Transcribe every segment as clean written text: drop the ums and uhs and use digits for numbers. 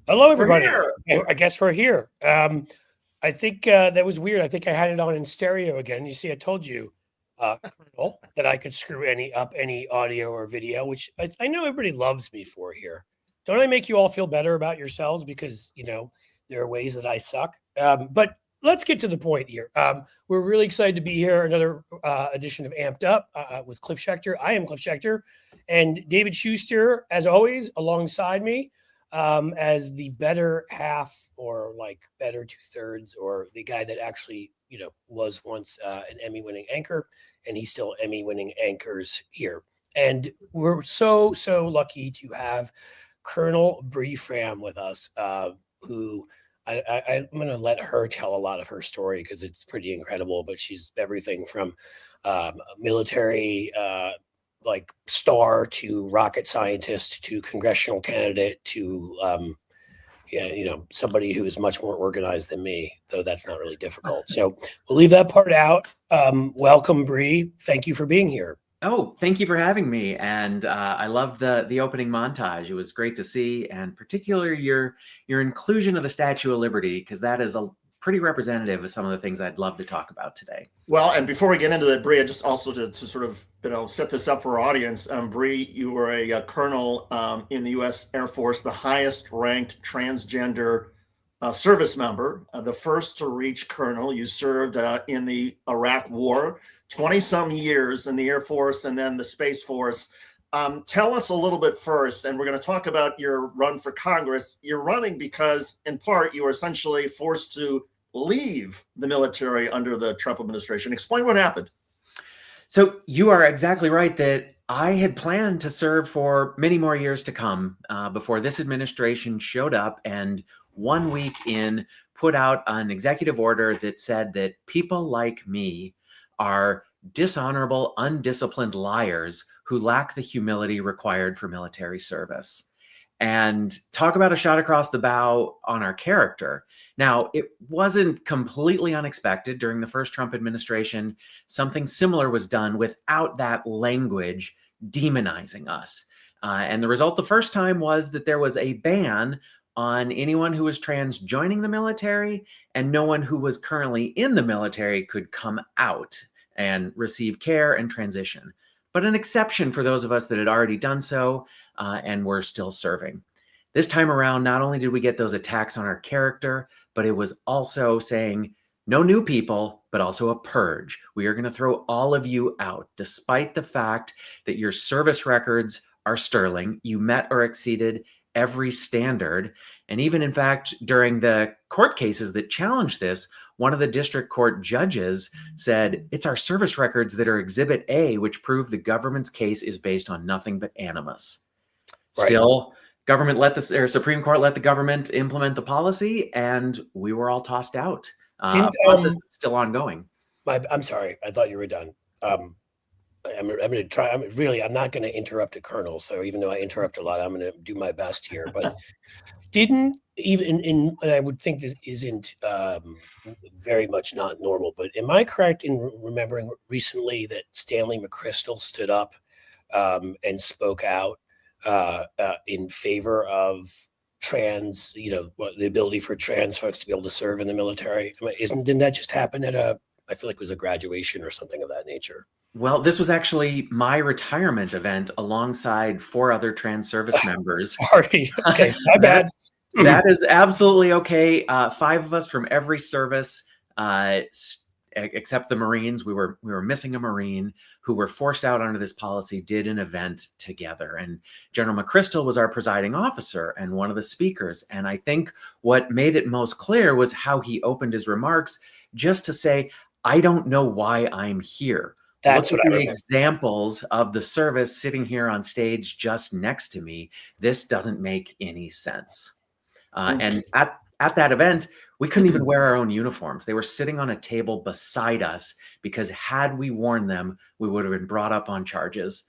Hello, We're everybody. here. I guess we're here. I think that was weird. I think I had it on in stereo again. You see, I told you, Colonel, that I could screw any audio or video, which I know everybody loves me for here. Don't I make you all feel better about yourselves because there are ways that I suck? But let's get to the point here. We're really excited to be here. Another edition of Amped Up with Cliff Schecter. I am Cliff Schecter, and David Shuster, as always, alongside me as the better half or like better two-thirds or the guy that actually was once an Emmy-winning anchor, and he's still Emmy-winning anchors here. And we're so lucky to have Colonel Bree Fram with us, who I'm going to let her tell a lot of her story because it's pretty incredible. But she's everything from military like star to rocket scientist to congressional candidate to yeah, somebody who is much more organized than me, though that's not really difficult. So we'll leave that part out. Welcome, Bree. Thank you for being here. Oh, thank you for having me. And I loved the opening montage. It was great to see, and particularly your inclusion of the Statue of Liberty, because that is a pretty representative of some of the things I'd love to talk about today. Well, and before we get into that, Bree, just also to sort of set this up for our audience, Bree, you were a colonel in the U.S. Air Force, the highest ranked transgender service member, the first to reach colonel. You served in the Iraq War, 20 some years in the Air Force and then the Space Force. Tell us a little bit first, and we're going to talk about your run for Congress. You're running because, in part, you were essentially forced to leave the military under the Trump administration. Explain what happened. So you are exactly right that I had planned to serve for many more years to come before this administration showed up and 1 week in put out an executive order that said that people like me are dishonorable, undisciplined liars who lack the humility required for military service. And talk about a shot across the bow on our character. Now, it wasn't completely unexpected. During the first Trump administration, something similar was done without that language demonizing us. And the result the first time was that there was a ban on anyone who was trans joining the military, and no one who was currently in the military could come out and receive care and transition. But an exception for those of us that had already done so and were still serving. This time around, not only did we get those attacks on our character, but it was also saying, no new people, but also a purge. We are going to throw all of you out, despite the fact that your service records are sterling. You met or exceeded every standard. And even, in fact, during the court cases that challenged this, one of the district court judges said, it's our service records that are Exhibit A, which prove the government's case is based on nothing but animus. Right. Still, Supreme Court let the government implement the policy, and we were all tossed out. A process that's still ongoing. I'm sorry. I thought you were done. I'm going to try. I'm not going to interrupt a colonel. So even though I interrupt a lot, I'm going to do my best here. But I would think this isn't very much not normal, but am I correct in remembering recently that Stanley McChrystal stood up and spoke out in favor of trans, the ability for trans folks to be able to serve in the military? Didn't that just happen at I feel like it was a graduation or something of that nature? Well, this was actually my retirement event alongside 4 other trans service members. Sorry. Okay, my bad. That is absolutely okay. 5 of us from every service, except the Marines. We were missing a Marine who were forced out under this policy, did an event together. And General McChrystal was our presiding officer and one of the speakers. And I think what made it most clear was how he opened his remarks just to say, I don't know why I'm here. That's Look what at I the remember. examples of the service sitting here on stage just next to me. This doesn't make any sense. And at that event, we couldn't even wear our own uniforms. They were sitting on a table beside us because had we worn them, we would have been brought up on charges.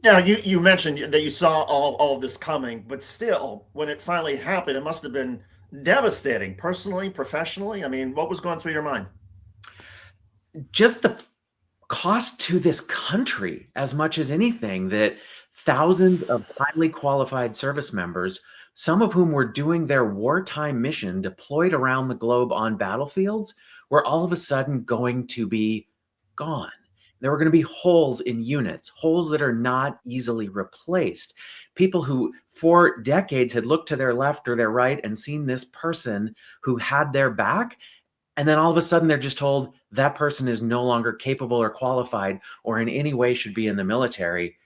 Now, you mentioned that you saw all of this coming, but still, when it finally happened, it must have been devastating, personally, professionally. I mean, what was going through your mind? Just the cost to this country as much as anything, that Thousands of highly qualified service members, some of whom were doing their wartime mission deployed around the globe on battlefields, were all of a sudden going to be gone. There were going to be holes in units, holes that are not easily replaced. People who for decades had looked to their left or their right and seen this person who had their back, and then all of a sudden they're just told that person is no longer capable or qualified or in any way should be in the military.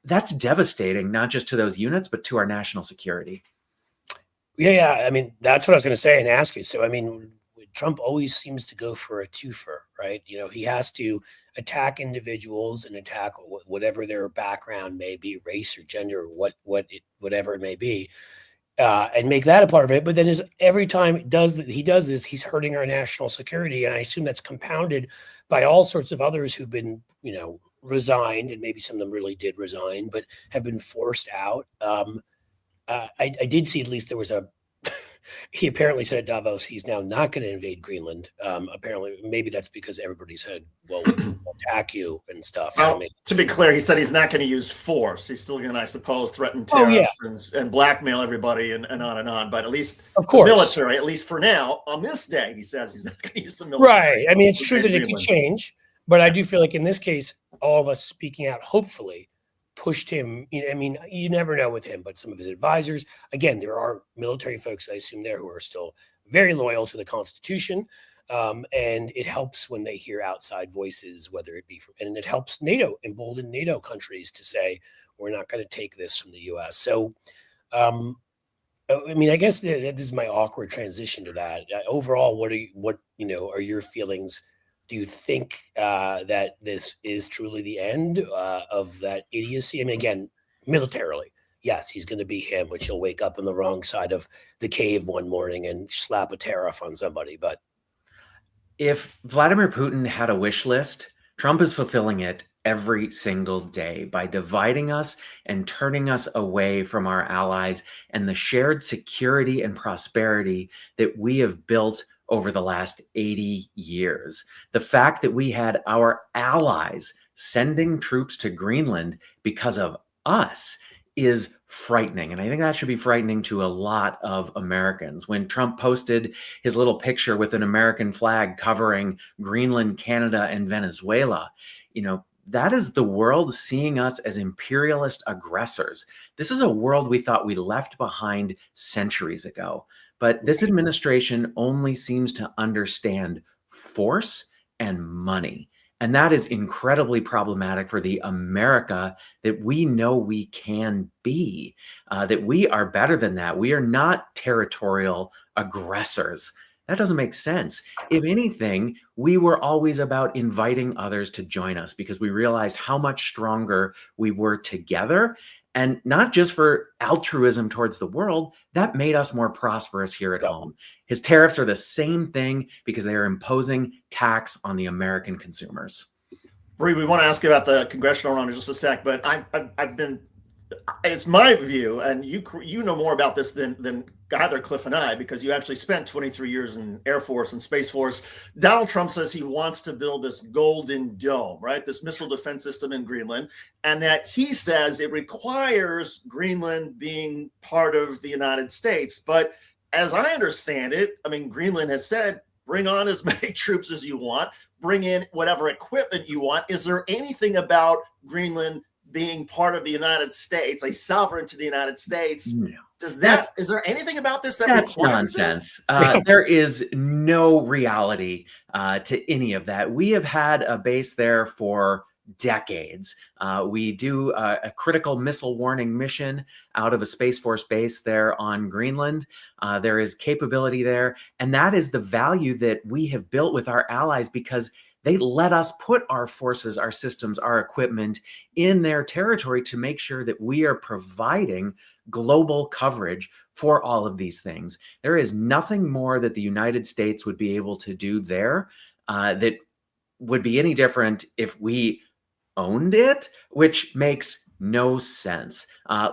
That's devastating, not just to those units, but to our national security. Yeah. I mean, that's what I was going to say and ask you. So, I mean, Trump always seems to go for a twofer, right? He has to attack individuals and attack whatever their background may be, race or gender, or whatever it may be, and make that a part of it. But then every time he does this, he's hurting our national security, and I assume that's compounded by all sorts of others who've been, resigned, and maybe some of them really did resign, but have been forced out. I did see, at least there was he apparently said at Davos he's now not going to invade Greenland. Apparently, maybe that's because everybody said, well, we'll attack you and stuff. Well, to be clear, he said he's not going to use force. He's still going to, I suppose, threaten Oh, yeah. terrorists and blackmail everybody and on and on. But at least Of course. the military, at least for now, on this day, he says he's not going to use the military. Right. I mean, it's to true that invade it could Greenland. change, but I do feel like in this case, all of us speaking out, hopefully, pushed him. I mean, you never know with him, but some of his advisors, again, there are military folks, I assume, there who are still very loyal to the Constitution. And it helps when they hear outside voices, whether it be and it helps embolden NATO countries to say, we're not going to take this from the US. So, I mean, I guess this is my awkward transition to that. Overall, what are your feelings? Do you think that this is truly the end of that idiocy? I mean, again, militarily, yes, he's going to be him, which he'll wake up on the wrong side of the cave one morning and slap a tariff on somebody. But if Vladimir Putin had a wish list, Trump is fulfilling it every single day by dividing us and turning us away from our allies and the shared security and prosperity that we have built over the last 80 years. The fact that we had our allies sending troops to Greenland because of us is frightening. And I think that should be frightening to a lot of Americans. When Trump posted his little picture with an American flag covering Greenland, Canada, and Venezuela, that is the world seeing us as imperialist aggressors. This is a world we thought we left behind centuries ago. But this administration only seems to understand force and money. And that is incredibly problematic for the America that we know we can be, that we are better than that. We are not territorial aggressors. That doesn't make sense. If anything, we were always about inviting others to join us because we realized how much stronger we were together. And not just for altruism towards the world, that made us more prosperous here at home. His tariffs are the same thing because they are imposing tax on the American consumers. Bree, we want to ask you about the congressional run in just a sec, but it's my view, and you know more about this than either Cliff and I, because you actually spent 23 years in Air Force and Space Force. Donald Trump says he wants to build this golden dome, right? This missile defense system in Greenland, and that he says it requires Greenland being part of the United States. But as I understand it, I mean, Greenland has said, bring on as many troops as you want, bring in whatever equipment you want. Is there anything about Greenland being part of the United States, a sovereign to the United States? No. Is there anything about this that's nonsense? There is no reality to any of that. We have had a base there for decades. We do a critical missile warning mission out of a Space Force base there on Greenland. There is capability there. And that is the value that we have built with our allies because they let us put our forces, our systems, our equipment in their territory to make sure that we are providing global coverage for all of these things. There is nothing more that the United States would be able to do there that would be any different if we owned it, which makes no sense.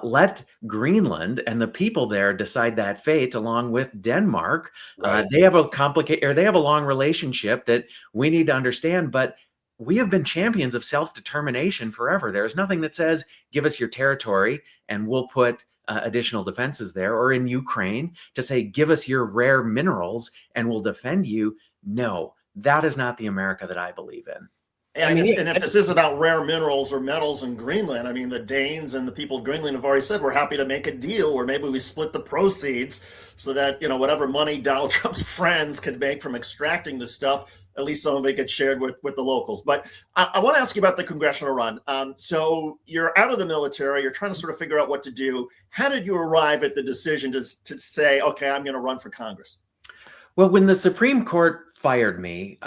Let Greenland and the people there decide that fate, along with Denmark. Right. They have a long relationship that we need to understand, but we have been champions of self-determination forever. There's nothing that says, give us your territory and we'll put additional defenses there, or in Ukraine to say, give us your rare minerals and we'll defend you. No, that is not the America that I believe in. And, if this is about rare minerals or metals in Greenland, I mean, the Danes and the people of Greenland have already said we're happy to make a deal where maybe we split the proceeds so that, whatever money Donald Trump's friends could make from extracting this stuff, at least some of it gets shared with the locals. But I want to ask you about the congressional run. So you're out of the military. You're trying to sort of figure out what to do. How did you arrive at the decision to say, okay, I'm going to run for Congress? Well, when the Supreme Court fired me,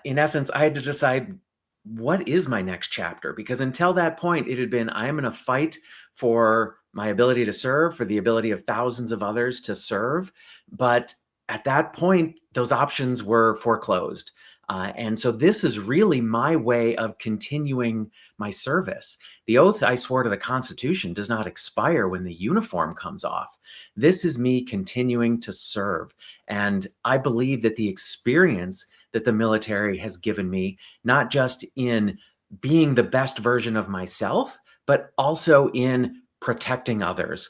in essence, I had to decide, what is my next chapter? Because until that point, it had been, I am going to fight for my ability to serve, for the ability of thousands of others to serve. But at that point, those options were foreclosed. And so this is really my way of continuing my service. The oath I swore to the Constitution does not expire when the uniform comes off. This is me continuing to serve. And I believe that the experience that the military has given me, not just in being the best version of myself, but also in protecting others,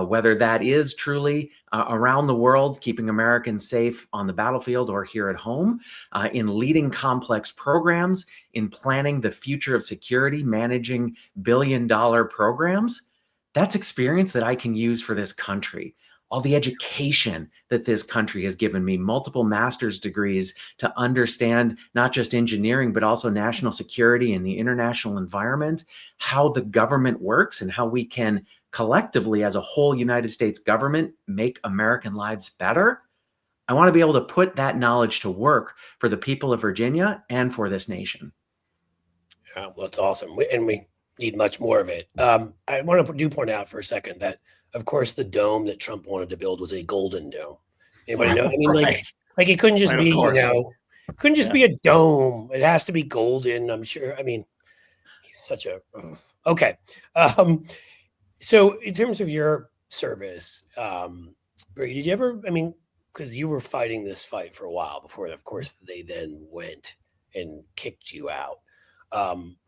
whether that is truly around the world, keeping Americans safe on the battlefield or here at home, in leading complex programs, in planning the future of security, managing billion-dollar programs. That's experience that I can use for this country. All the education that this country has given me, multiple master's degrees to understand not just engineering, but also national security and the international environment, how the government works and how we can collectively as a whole United States government make American lives better. I want to be able to put that knowledge to work for the people of Virginia and for this nation. Yeah, well, that's awesome. And we need much more of it. I want to point out for a second that, of course, the dome that Trump wanted to build was a golden dome. Anybody know? I mean, Right. like it couldn't just Right, of be, course. couldn't just be a dome. It has to be golden, I'm sure. I mean, he's such a, okay. So in terms of your service, Bree, did you ever, I mean, because you were fighting this fight for a while before, of course, they then went and kicked you out.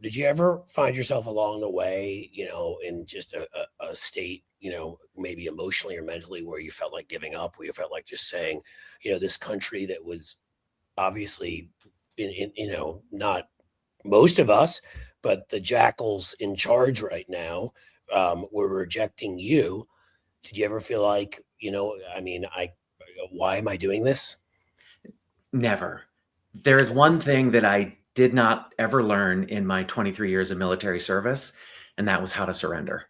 Did you ever find yourself along the way, in just a state, maybe emotionally or mentally, where you felt like giving up, where you felt like just saying, this country that was obviously, not most of us, but the jackals in charge right now were rejecting you? Did you ever feel like, why am I doing this? Never. There is one thing that I did not ever learn in my 23 years of military service, and that was how to surrender.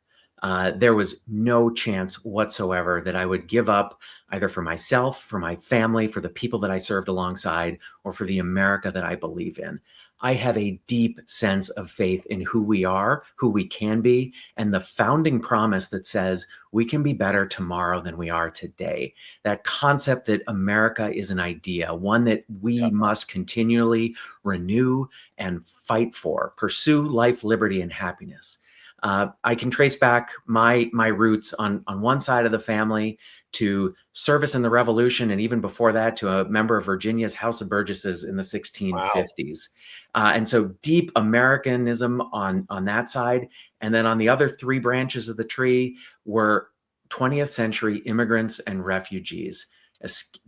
There was no chance whatsoever that I would give up either for myself, for my family, for the people that I served alongside, or for the America that I believe in. I have a deep sense of faith in who we are, who we can be, and the founding promise that says we can be better tomorrow than we are today. That concept that America is an idea, one that we must continually renew and fight for, pursue life, liberty, and happiness. I can trace back my roots on one side of the family to service in the Revolution, and even before that to a member of Virginia's House of Burgesses in the 1650s. Wow. And so deep Americanism on that side. And then on the other three branches of the tree were 20th century immigrants and refugees,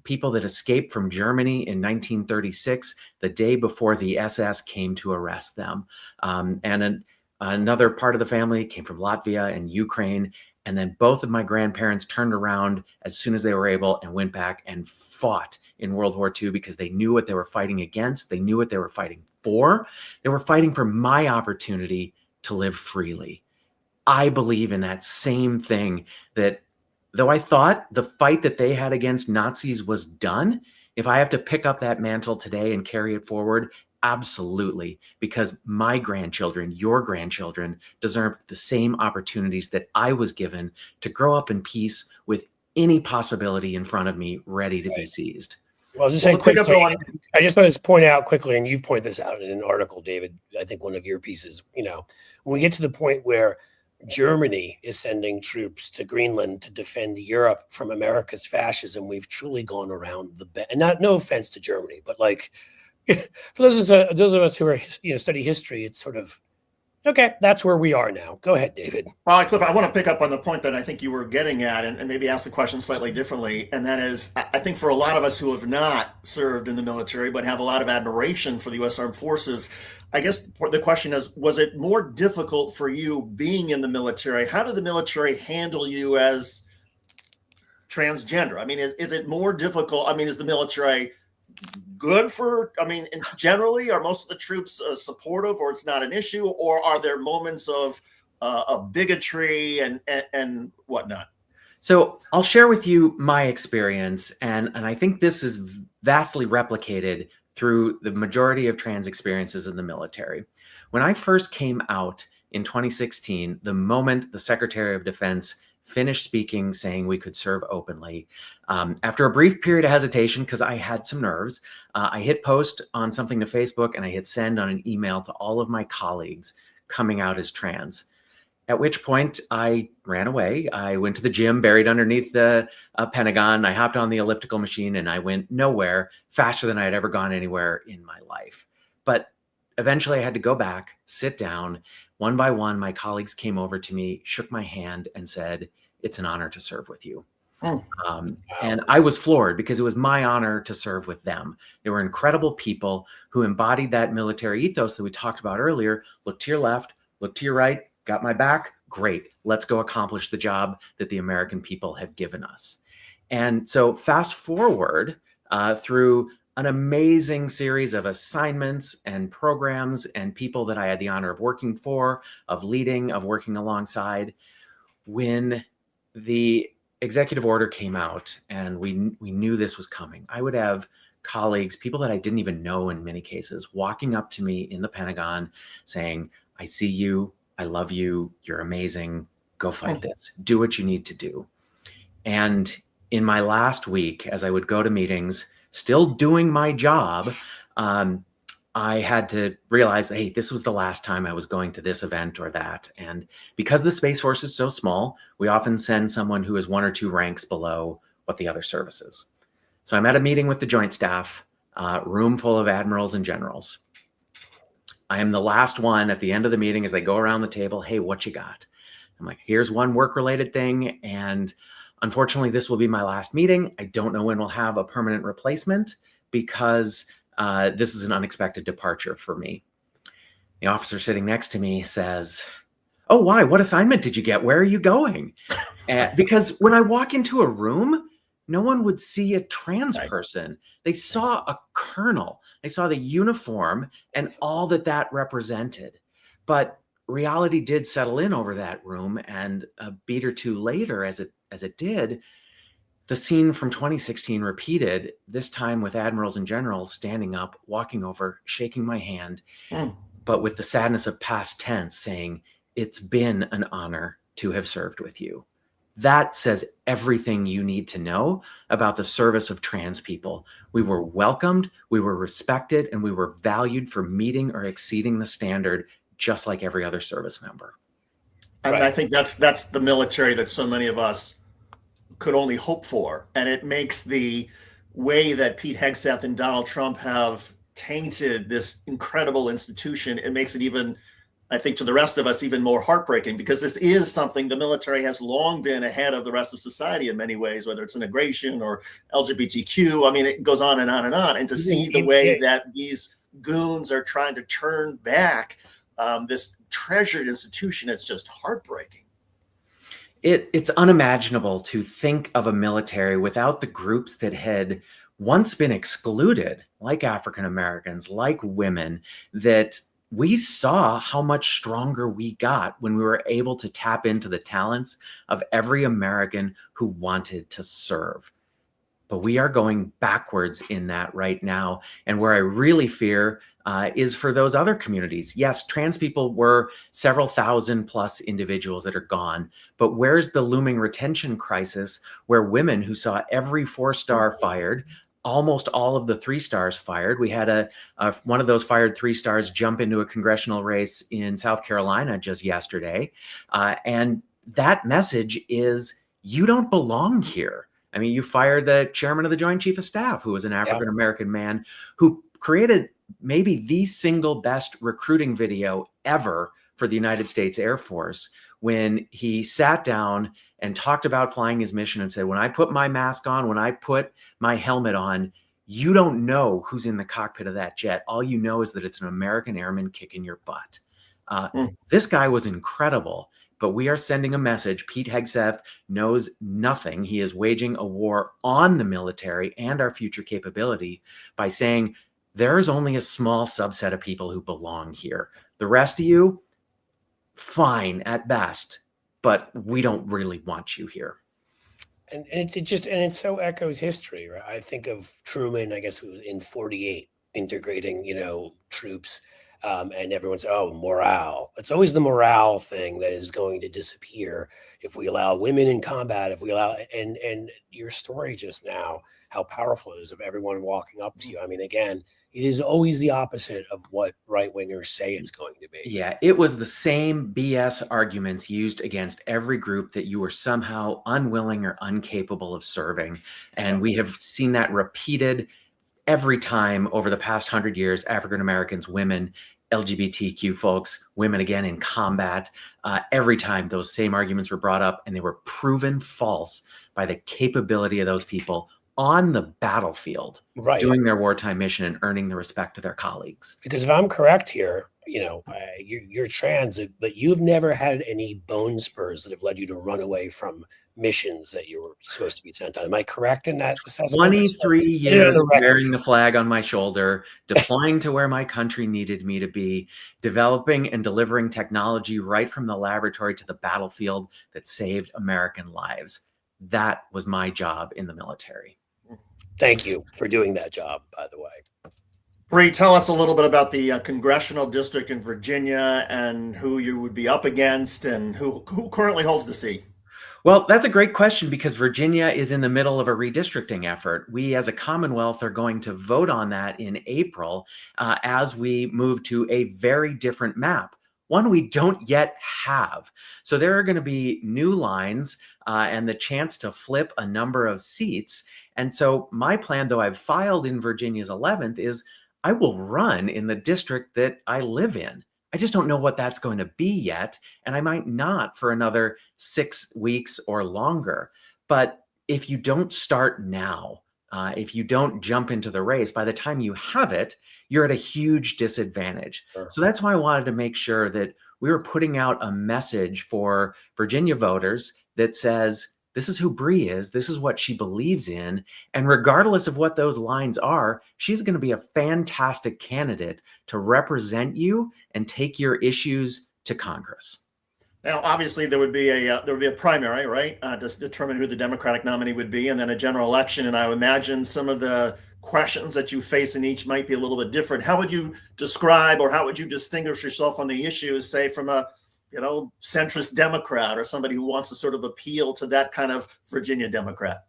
people that escaped from Germany in 1936, the day before the SS came to arrest them. Another part of the family came from Latvia and Ukraine. And then both of my grandparents turned around as soon as they were able and went back and fought in World War II because they knew what they were fighting against. They knew what they were fighting for. They were fighting for my opportunity to live freely. I believe in that same thing, that though I thought the fight that they had against Nazis was done, if I have to pick up that mantle today and carry it forward, absolutely, because my grandchildren, your grandchildren, deserve the same opportunities that I was given to grow up in peace with any possibility in front of me ready to be seized. Well, I was just saying quickly, I just want to point out quickly, and you've pointed this out in an article, David, I think one of your pieces, when we get to the point where Germany is sending troops to Greenland to defend Europe from America's fascism, we've truly gone around the bend. And no offense to Germany, but for those of us who are study history, it's sort of okay. That's where we are now. Go ahead, David. Well, Cliff, I want to pick up on the point that I think you were getting at, and maybe ask the question slightly differently. And that is, I think for a lot of us who have not served in the military but have a lot of admiration for the U.S. Armed Forces, I guess the question is, was it more difficult for you being in the military? How did the military handle you as transgender? I mean, is it more difficult? I mean, is the military good for, I mean, generally, are most of the troops supportive, or it's not an issue, or are there moments of bigotry and whatnot? So I'll share with you my experience, and I think this is vastly replicated through the majority of trans experiences in the military. When I first came out in 2016, the moment the Secretary of Defense finished speaking, saying we could serve openly, after a brief period of hesitation, because I had some nerves, I hit post on something to Facebook and I hit send on an email to all of my colleagues coming out as trans. At which point I ran away. I went to the gym buried underneath the Pentagon. I hopped on the elliptical machine and I went nowhere faster than I had ever gone anywhere in my life. But eventually I had to go back, sit down. One by one, my colleagues came over to me, shook my hand and said, "It's an honor to serve with you." And I was floored because it was my honor to serve with them. They were incredible people who embodied that military ethos that we talked about earlier. Look to your left, look to your right, got my back, great. Let's go accomplish the job that the American people have given us. And so fast forward through an amazing series of assignments and programs and people that I had the honor of working for, of leading, of working alongside. When the executive order came out and we knew this was coming, I would have colleagues, people that I didn't even know in many cases, walking up to me in the Pentagon saying, "I see you, I love you, you're amazing, go fight this, do what you need to do." And in my last week, as I would go to meetings, still doing my job, I had to realize, hey, this was the last time I was going to this event or that. And because the Space Force is so small, we often send someone who is one or two ranks below what the other service is. So I'm at a meeting with the Joint Staff, room full of admirals and generals. I am the last one at the end of the meeting as they go around the table. "Hey, what you got?" I'm like, "Here's one work-related thing. And unfortunately, this will be my last meeting. I don't know when we'll have a permanent replacement because this is an unexpected departure for me." The officer sitting next to me says, "Oh, why? What assignment did you get? Where are you going?" Because when I walk into a room, no one would see a trans person. They saw a colonel. They saw the uniform and all that represented. But reality did settle in over that room, and a beat or two later, as it did, the scene from 2016 repeated, this time with admirals and generals standing up, walking over, shaking my hand, but with the sadness of past tense, saying, "It's been an honor to have served with you." That says everything you need to know about the service of trans people. We were welcomed, we were respected, and we were valued for meeting or exceeding the standard, just like every other service member. And I think that's the military that so many of us could only hope for. And it makes the way that Pete Hegseth and Donald Trump have tainted this incredible institution, it makes it even, I think, to the rest of us, even more heartbreaking, because this is something the military has long been ahead of the rest of society in many ways, whether it's integration or LGBTQ. I mean, it goes on and on and on. And to see the way that these goons are trying to turn back this treasured institution, it's just heartbreaking. It's unimaginable to think of a military without the groups that had once been excluded, like African Americans, like women, that we saw how much stronger we got when we were able to tap into the talents of every American who wanted to serve. But we are going backwards in that right now. And where I really fear is for those other communities. Yes, trans people were several thousand plus individuals that are gone, but where's the looming retention crisis where women who saw every 4-star fired, almost all of the 3 stars fired? We had one of those fired 3 stars jump into a congressional race in South Carolina just yesterday. And that message is, you don't belong here. I mean, you fired the chairman of the Joint Chief of Staff, who was an African-American man who created maybe the single best recruiting video ever for the United States Air Force, when he sat down and talked about flying his mission and said, when I put my mask on, when I put my helmet on, you don't know who's in the cockpit of that jet. All you know is that it's an American airman kicking your butt. This guy was incredible, but we are sending a message. Pete Hegseth knows nothing. He is waging a war on the military and our future capability by saying there is only a small subset of people who belong here. The rest of you, fine at best, but we don't really want you here. And it so echoes history, right? I think of Truman, I guess, in 48, integrating, troops, and everyone's, oh, morale. It's always the morale thing that is going to disappear if we allow women in combat, if we allow, and your story just now, how powerful it is of everyone walking up to you. I mean, again, it is always the opposite of what right-wingers say it's going to be. Yeah, it was the same BS arguments used against every group that you were somehow unwilling or incapable of serving. And we have seen that repeated every time over the past 100 years. African Americans, women, LGBTQ folks, women again in combat. Every time those same arguments were brought up, and they were proven false by the capability of those people on the battlefield, Right, doing their wartime mission and earning the respect of their colleagues. because if I'm correct here, you're trans, but you've never had any bone spurs that have led you to run away from missions that you were supposed to be sent on. Am I correct in that assessment? 23 years wearing the flag on my shoulder, deploying to where my country needed me to be, developing and delivering technology right from the laboratory to the battlefield that saved American lives. That was my job in the military. Thank you for doing that job, by the way. Bree, tell us a little bit about the congressional district in Virginia and who you would be up against and who currently holds the seat. Well, that's a great question, because Virginia is in the middle of a redistricting effort. We as a Commonwealth are going to vote on that in April as we move to a very different map, one we don't yet have. So there are going to be new lines and the chance to flip a number of seats. And so my plan, though I've filed in Virginia's 11th, is I will run in the district that I live in. I just don't know what that's going to be yet, and I might not for another 6 weeks or longer. But if you don't start now, if you don't jump into the race, by the time you have it, you're at a huge disadvantage. Sure. So that's why I wanted to make sure that we were putting out a message for Virginia voters that says, this is who Bree is, this is what she believes in, and regardless of what those lines are, she's going to be a fantastic candidate to represent you and take your issues to Congress. Now, obviously, there would be a primary, right, to determine who the Democratic nominee would be, and then a general election. And I would imagine some of the questions that you face in each might be a little bit different. How would you describe, or how would you distinguish yourself on the issues, say, from a centrist Democrat or somebody who wants to sort of appeal to that kind of Virginia Democrat?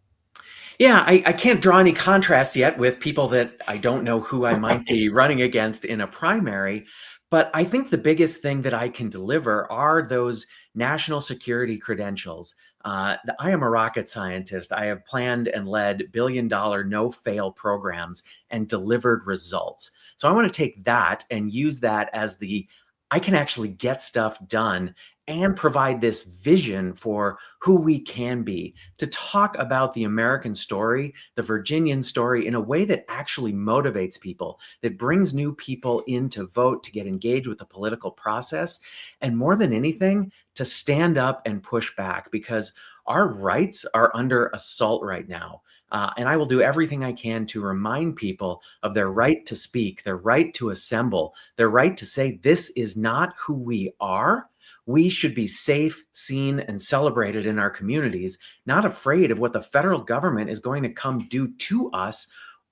Yeah, I can't draw any contrasts yet with people that I don't know who I might be running against in a primary. But I think the biggest thing that I can deliver are those national security credentials. I am a rocket scientist. I have planned and led billion-dollar no-fail programs and delivered results. So I want to take that and use that as I can actually get stuff done and provide this vision for who we can be, to talk about the American story, the Virginian story, in a way that actually motivates people, that brings new people in to vote, to get engaged with the political process, and more than anything, to stand up and push back, because our rights are under assault right now. And I will do everything I can to remind people of their right to speak, their right to assemble, their right to say, this is not who we are. We should be safe, seen, and celebrated in our communities, not afraid of what the federal government is going to come do to us,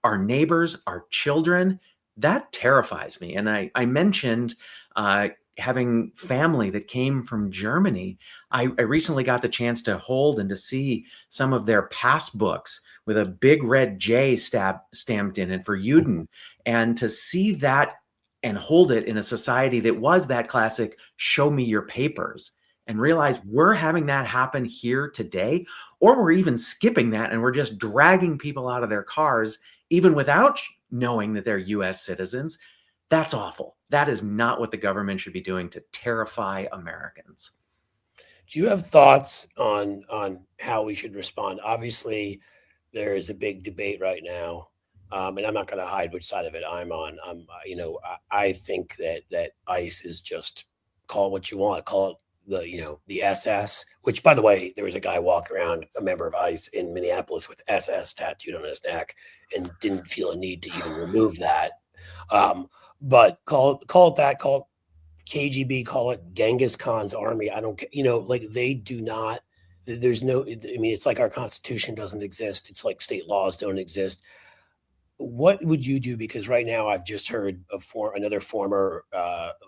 our neighbors, our children. That terrifies me. And I mentioned having family that came from Germany. I recently got the chance to hold and to see some of their pass books with a big red J stamped in it for Juden, and to see that and hold it in a society that was that classic show me your papers, and realize we're having that happen here today, or we're even skipping that and we're just dragging people out of their cars even without knowing that they're US citizens. That's awful. That is not what the government should be doing to terrify Americans. Do you have thoughts on how we should respond? Obviously, there is a big debate right now, and I'm not going to hide which side of it I'm on. I think that ICE is just, call it what you want, call it the SS. Which, by the way, there was a guy walking around, a member of ICE in Minneapolis, with SS tattooed on his neck, and didn't feel a need to even remove that. But call it that, call it KGB, call it Genghis Khan's army. I don't, like, they do not. There's no. I mean, it's like our Constitution doesn't exist. It's like state laws don't exist. What would you do? Because right now, I've just heard another former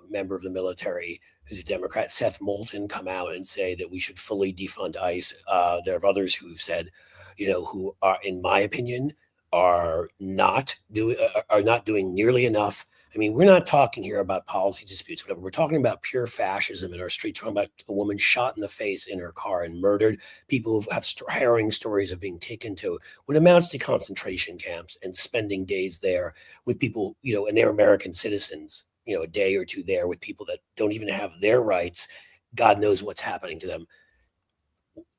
member of the military, who's a Democrat, Seth Moulton, come out and say that we should fully defund ICE. There are others who've said, who are, in my opinion, are not doing nearly enough. I mean, we're not talking here about policy disputes, whatever. We're talking about pure fascism in our streets. We're talking about a woman shot in the face in her car and murdered. People who have harrowing stories of being taken to what amounts to concentration camps and spending days there with people, and they're American citizens, a day or two there with people that don't even have their rights. God knows what's happening to them.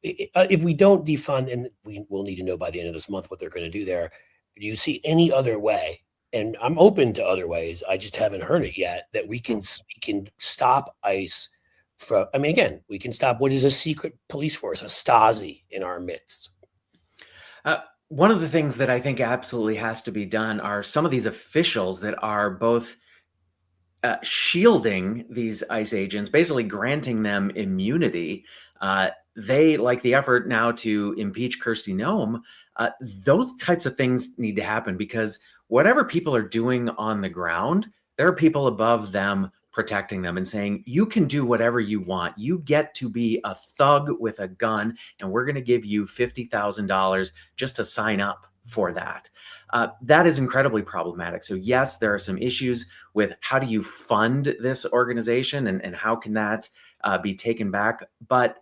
If we don't defund, and we will need to know by the end of this month what they're going to do there, do you see any other way? And I'm open to other ways. I just haven't heard it yet, that we can stop ICE from. I mean, again, we can stop what is a secret police force, a Stasi in our midst. One of the things that I think absolutely has to be done are some of these officials that are both shielding these ICE agents, basically granting them immunity. They, like the effort now to impeach Kirsty Noem, those types of things need to happen, because whatever people are doing on the ground, there are people above them protecting them and saying, you can do whatever you want. You get to be a thug with a gun, and we're going to give you $50,000 just to sign up for that. That is incredibly problematic. So yes, there are some issues with how do you fund this organization, and how can that be taken back? But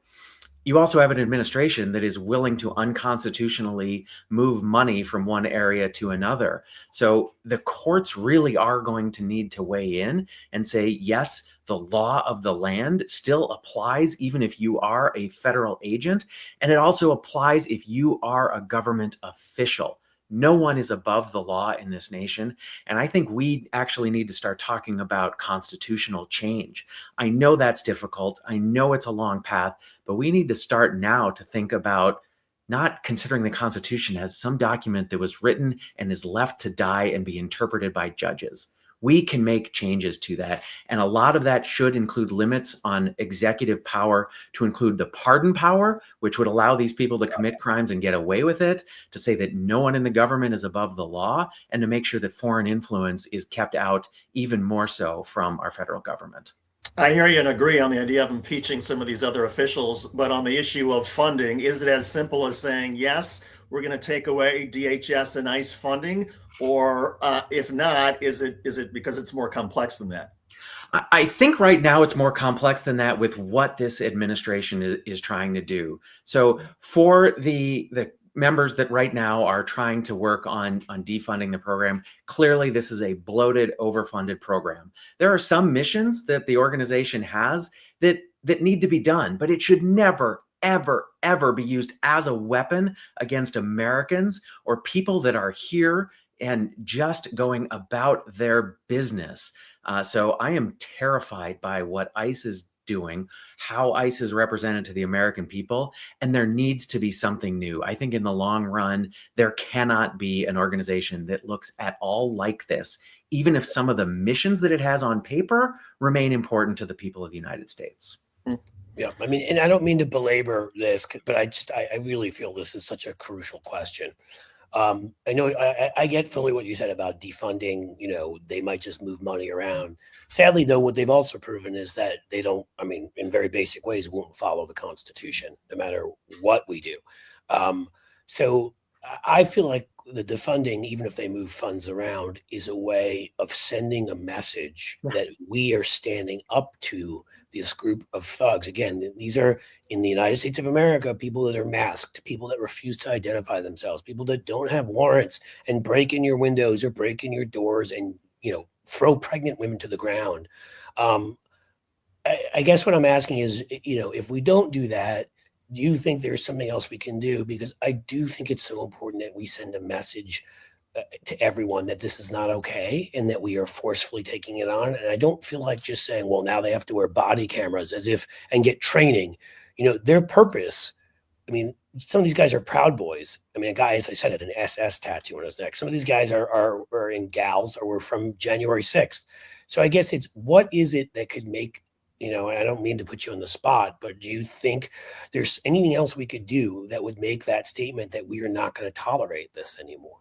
you also have an administration that is willing to unconstitutionally move money from one area to another. So the courts really are going to need to weigh in and say, yes, the law of the land still applies even if you are a federal agent. And it also applies if you are a government official. No one is above the law in this nation. And I think we actually need to start talking about constitutional change. I know that's difficult. I know it's a long path, but we need to start now to think about not considering the Constitution as some document that was written and is left to die and be interpreted by judges. We can make changes to that. And a lot of that should include limits on executive power, to include the pardon power, which would allow these people to commit crimes and get away with it, to say that no one in the government is above the law, and to make sure that foreign influence is kept out even more so from our federal government. I hear you and agree on the idea of impeaching some of these other officials, but on the issue of funding, is it as simple as saying, yes, we're going to take away DHS and ICE funding? Or if not, is it because it's more complex than that? I think right now it's more complex than that with what this administration is trying to do. So for the members that right now are trying to work on defunding the program, clearly this is a bloated, overfunded program. There are some missions that the organization has that need to be done, but it should never, ever, ever be used as a weapon against Americans or people that are here and just going about their business. So I am terrified by what ICE is doing, how ICE is represented to the American people, and there needs to be something new. I think in the long run, there cannot be an organization that looks at all like this, even if some of the missions that it has on paper remain important to the people of the United States. Yeah, I mean, and I don't mean to belabor this, but I really feel this is such a crucial question. I know I get fully what you said about defunding. They might just move money around. Sadly, though, what they've also proven is that they don't, I mean, in very basic ways, won't follow the Constitution, no matter what we do. So I feel like the defunding, even if they move funds around, is a way of sending a message that we are standing up to this group of thugs. Again, these are, in the United States of America, people that are masked, people that refuse to identify themselves, people that don't have warrants and break in your windows or break in your doors and throw pregnant women to the ground. I guess what I'm asking is, if we don't do that, do you think there's something else we can do? Because I do think it's so important that we send a message to everyone that this is not okay and that we are forcefully taking it on. And I don't feel like just saying, well, now they have to wear body cameras and get training. Their purpose. I mean, some of these guys are Proud Boys. I mean, a guy, as I said, had an SS tattoo on his neck. Some of these guys are in gals or were from January 6th. So I guess it's, what is it that could make, and I don't mean to put you on the spot, but do you think there's anything else we could do that would make that statement that we are not going to tolerate this anymore?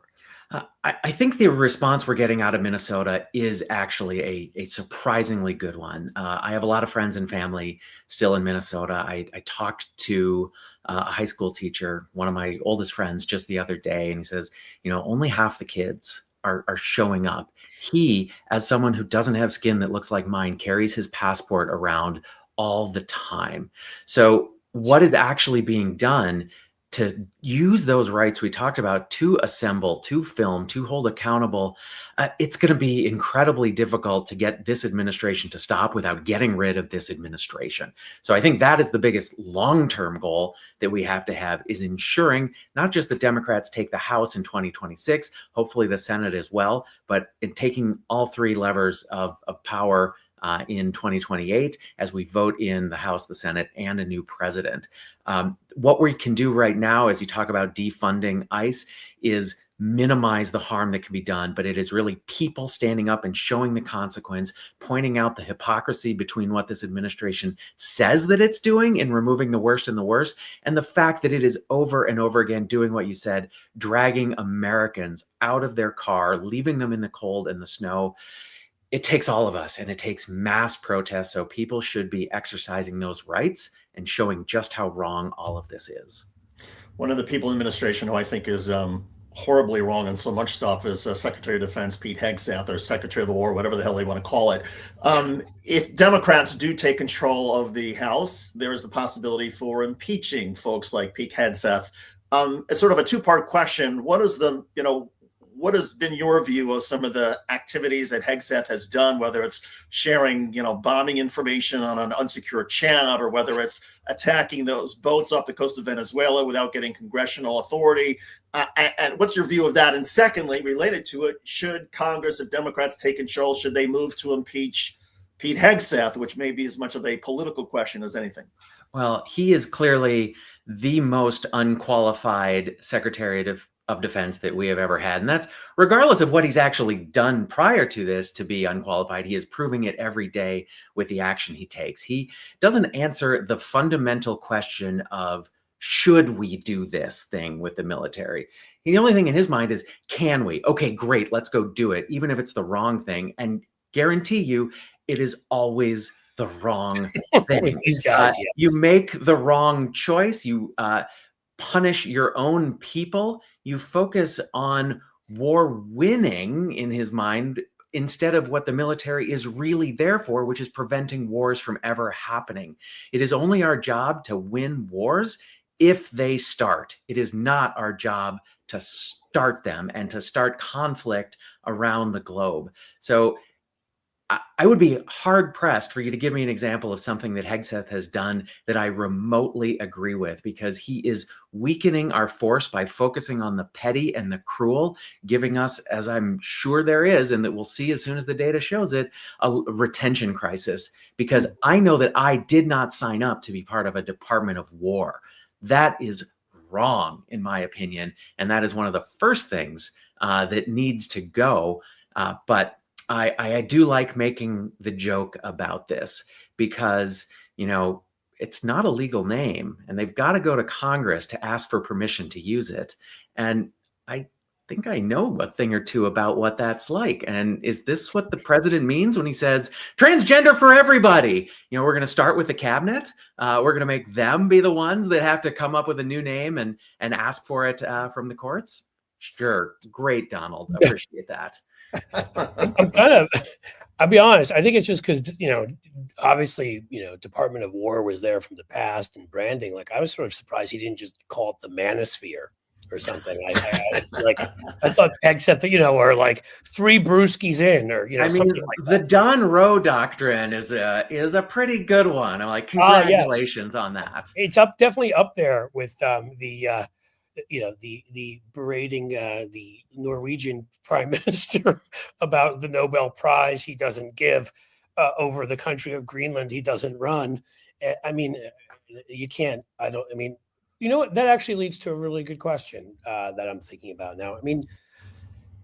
I think the response we're getting out of Minnesota is actually a surprisingly good one. I have a lot of friends and family still in Minnesota. I talked to a high school teacher, one of my oldest friends, just the other day, and he says, only half the kids are showing up. He, as someone who doesn't have skin that looks like mine, carries his passport around all the time. So what is actually being done to use those rights we talked about to assemble, to film, to hold accountable, it's going to be incredibly difficult to get this administration to stop without getting rid of this administration. So I think that is the biggest long-term goal that we have to have, is ensuring not just the Democrats take the House in 2026, hopefully the Senate as well, but in taking all three levers of power in 2028 as we vote in the House, the Senate, and a new president. What we can do right now, as you talk about defunding ICE, is minimize the harm that can be done, but it is really people standing up and showing the consequence, pointing out the hypocrisy between what this administration says that it's doing in removing the worst and the worst, and the fact that it is over and over again doing what you said, dragging Americans out of their car, leaving them in the cold and the snow. It takes all of us, and it takes mass protests. So people should be exercising those rights and showing just how wrong all of this is. One of the people in administration who I think is horribly wrong on so much stuff is Secretary of Defense Pete Hegseth, or Secretary of the War, whatever the hell they want to call it. If Democrats do take control of the House, there is the possibility for impeaching folks like Pete Hegseth. It's sort of a two-part question. What has been your view of some of the activities that Hegseth has done, whether it's sharing, bombing information on an unsecured chat, or whether it's attacking those boats off the coast of Venezuela without getting congressional authority? And what's your view of that? And secondly, related to it, should Congress, if Democrats take control, should they move to impeach Pete Hegseth, which may be as much of a political question as anything? Well, he is clearly the most unqualified Secretary of Defense that we have ever had. And that's regardless of what he's actually done prior to this to be unqualified. He is proving it every day with the action he takes. He doesn't answer the fundamental question of, should we do this thing with the military? The only thing in his mind is, can we? Okay, great, let's go do it, even if it's the wrong thing. And guarantee you, it is always the wrong thing. With these guys, yes. You make the wrong choice. You punish your own people. You focus on war winning in his mind instead of what the military is really there for, which is preventing wars from ever happening. It is only our job to win wars if they start. It is not our job to start them and to start conflict around the globe. So I would be hard pressed for you to give me an example of something that Hegseth has done that I remotely agree with, because he is weakening our force by focusing on the petty and the cruel, giving us, as I'm sure there is, and that we'll see as soon as the data shows it, a retention crisis. Because I know that I did not sign up to be part of a Department of War. That is wrong, in my opinion. And that is one of the first things that needs to go. But I do like making the joke about this because, it's not a legal name and they've got to go to Congress to ask for permission to use it. And I think I know a thing or two about what that's like. And is this what the president means when he says transgender for everybody? We're going to start with the cabinet. We're going to make them be the ones that have to come up with a new name and ask for it from the courts. Sure. Great, Donald. Appreciate that. I'll be honest. I think it's just because, obviously, Department of War was there from the past and branding. Like, I was sort of surprised he didn't just call it the manosphere. or something. I thought Peg said that, or like 3 brewskis in, or I mean, something like the that. Don Rowe doctrine is a pretty good one. I'm like, Yes, congratulations on that. it's definitely up there with the berating the Norwegian prime minister about the Nobel Prize he doesn't give over the country of Greenland he doesn't run. I mean, you can't. I don't. I mean, you know what? That actually leads to a really good question that I'm thinking about now. I mean,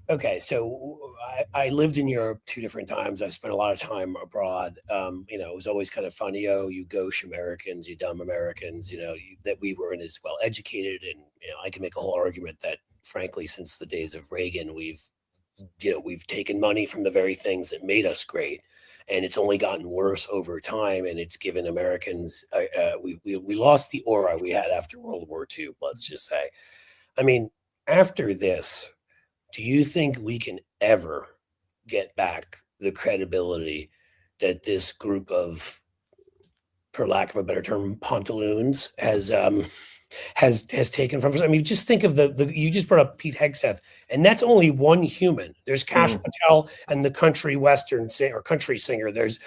okay, so I lived in Europe 2 different times. I spent a lot of time abroad. It was always kind of funny. Oh, you gauche Americans, you dumb Americans. That we weren't as well educated, and I can make a whole argument that, frankly, since the days of Reagan, we've taken money from the very things that made us great, and it's only gotten worse over time. And it's given Americans we lost the aura we had after World War II. Let's just say. I mean, after this. Do you think we can ever get back the credibility that this group of, for lack of a better term, pantaloons has taken from us? I mean, just think of the you just brought up Pete Hegseth, and that's only one human. There's Kash Patel and the country western or country singer. There's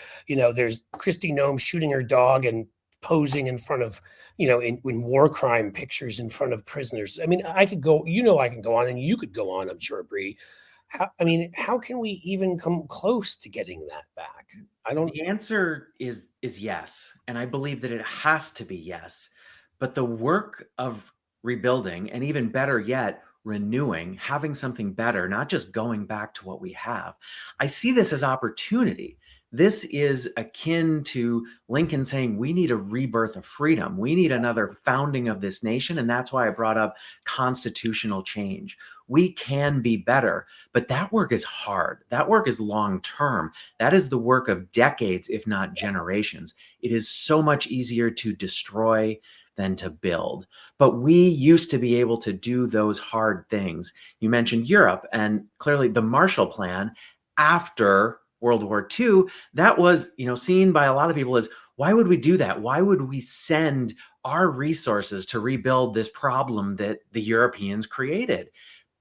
Christy Nome shooting her dog and posing in front of, in war crime pictures in front of prisoners. I mean, I could go, I can go on, and you could go on, I'm sure, Bree. How can we even come close to getting that back? The answer is yes. And I believe that it has to be yes. But the work of rebuilding, and even better yet, renewing, having something better, not just going back to what we have, I see this as opportunity. This is akin to Lincoln saying, we need a rebirth of freedom. We need another founding of this nation. And that's why I brought up constitutional change. We can be better, but that work is hard. That work is long-term. That is the work of decades, if not generations. It is so much easier to destroy than to build. But we used to be able to do those hard things. You mentioned Europe, and clearly the Marshall Plan after World War II, that was, seen by a lot of people as, why would we do that? Why would we send our resources to rebuild this problem that the Europeans created?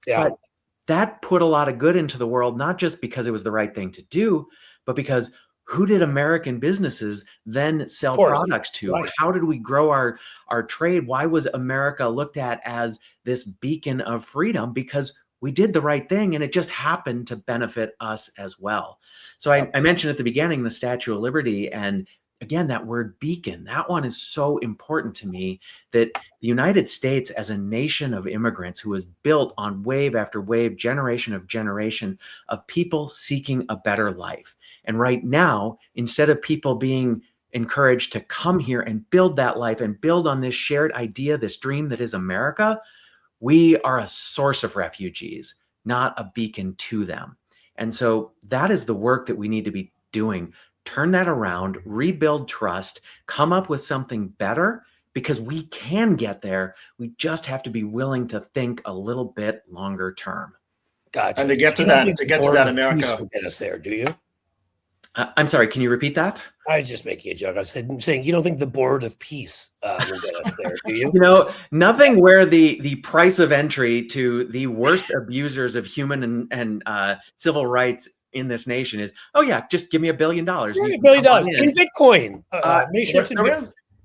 Yeah. But that put a lot of good into the world, not just because it was the right thing to do, but because who did American businesses then sell products to? Right. How did we grow our trade? Why was America looked at as this beacon of freedom? Because we did the right thing, and it just happened to benefit us as well. So I mentioned at the beginning the Statue of Liberty, and again, that word beacon, that one is so important to me, that the United States as a nation of immigrants who was built on wave after wave, generation of generation of people seeking a better life. And right now, instead of people being encouraged to come here and build that life and build on this shared idea, this dream that is America, we are a source of refugees, not a beacon to them. And so that is the work that we need to be doing. Turn that around, rebuild trust, come up with something better, because we can get there. We just have to be willing to think a little bit longer term. Gotcha. And to get to that America will get us there, do you? I'm sorry, can you repeat that? I was just making a joke. I'm saying, you don't think the Board of Peace will get us there, do you? Nothing where the price of entry to the worst abusers of human and civil rights in this nation is, oh yeah, just give me $1 billion. $1 billion in Bitcoin.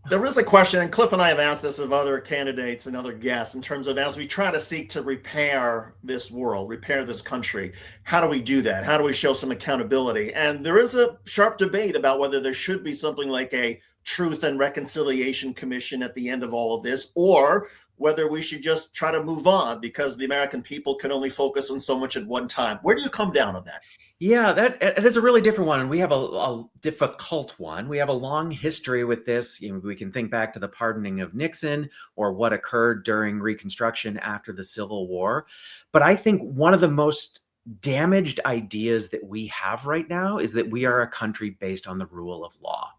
There is a question, and Cliff and I have asked this of other candidates and other guests, in terms of, as we try to seek to repair this world, repair this country, how do we do that? How do we show some accountability? And there is a sharp debate about whether there should be something like a Truth and Reconciliation Commission at the end of all of this, or whether we should just try to move on because the American people can only focus on so much at one time. Where do you come down on that? Yeah, that is a really different one. And we have a difficult one. We have a long history with this. We can think back to the pardoning of Nixon or what occurred during Reconstruction after the Civil War. But I think one of the most damaged ideas that we have right now is that we are a country based on the rule of law.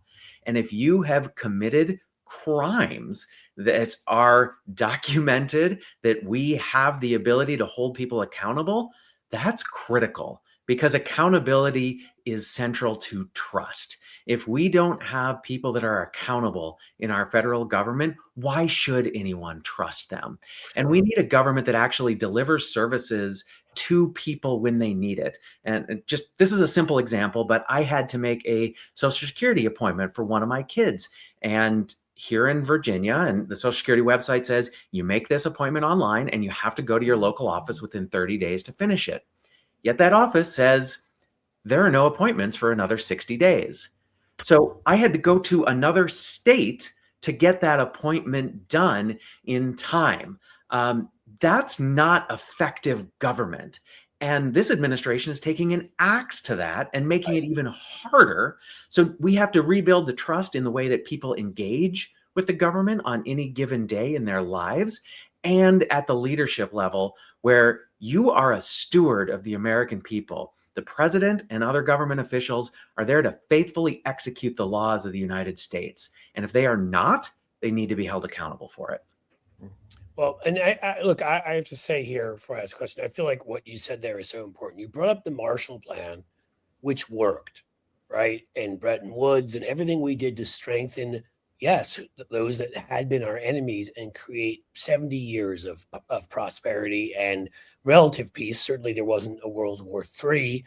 And if you have committed crimes that are documented, that we have the ability to hold people accountable, that's critical. because accountability is central to trust. If we don't have people that are accountable in our federal government, why should anyone trust them? And we need a government that actually delivers services to people when they need it. And just, this is a simple example, but I had to make a Social Security appointment for one of my kids. And here in Virginia, and the Social Security website says you make this appointment online and you have to go to your local office within 30 days to finish it. Yet that office says there are no appointments for another 60 days. So I had to go to another state to get that appointment done in time. That's not effective government. And this administration is taking an axe to that and making it even harder. So we have to rebuild the trust in the way that people engage with the government on any given day in their lives, and at the leadership level, where you are a steward of the American people. The president and other government officials are there to faithfully execute the laws of the United States. And if they are not, they need to be held accountable for it. Well, and I have to say here before I ask a question, I feel like what you said there is so important. You brought up the Marshall Plan, which worked, right? And Bretton Woods and everything we did to strengthen, yes, those that had been our enemies and create 70 years of prosperity and relative peace. Certainly there wasn't a World War III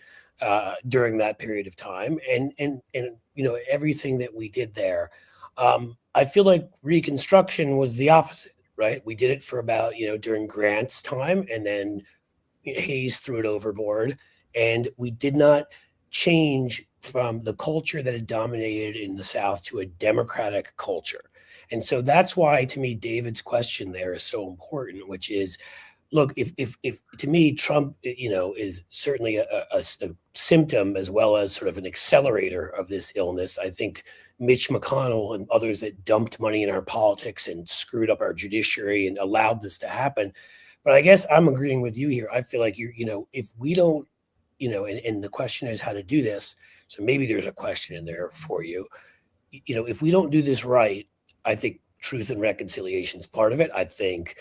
during that period of time. And you know, everything that we did there. I feel like Reconstruction was the opposite. Right. We did it for about, you know, during Grant's time, and then Hayes threw it overboard. And we did not change from the culture that had dominated in the South to a democratic culture. And so that's why, to me, David's question there is so important, which is, look, if to me, Trump, you know, is certainly a symptom as well as sort of an accelerator of this illness. I think Mitch McConnell and others that dumped money in our politics and screwed up our judiciary and allowed this to happen. But I guess I'm agreeing with you here. I feel like you know, if we don't, you know, and the question is how to do this. So maybe there's a question in there for you. You know, if we don't do this right, I think truth and reconciliation is part of it. I think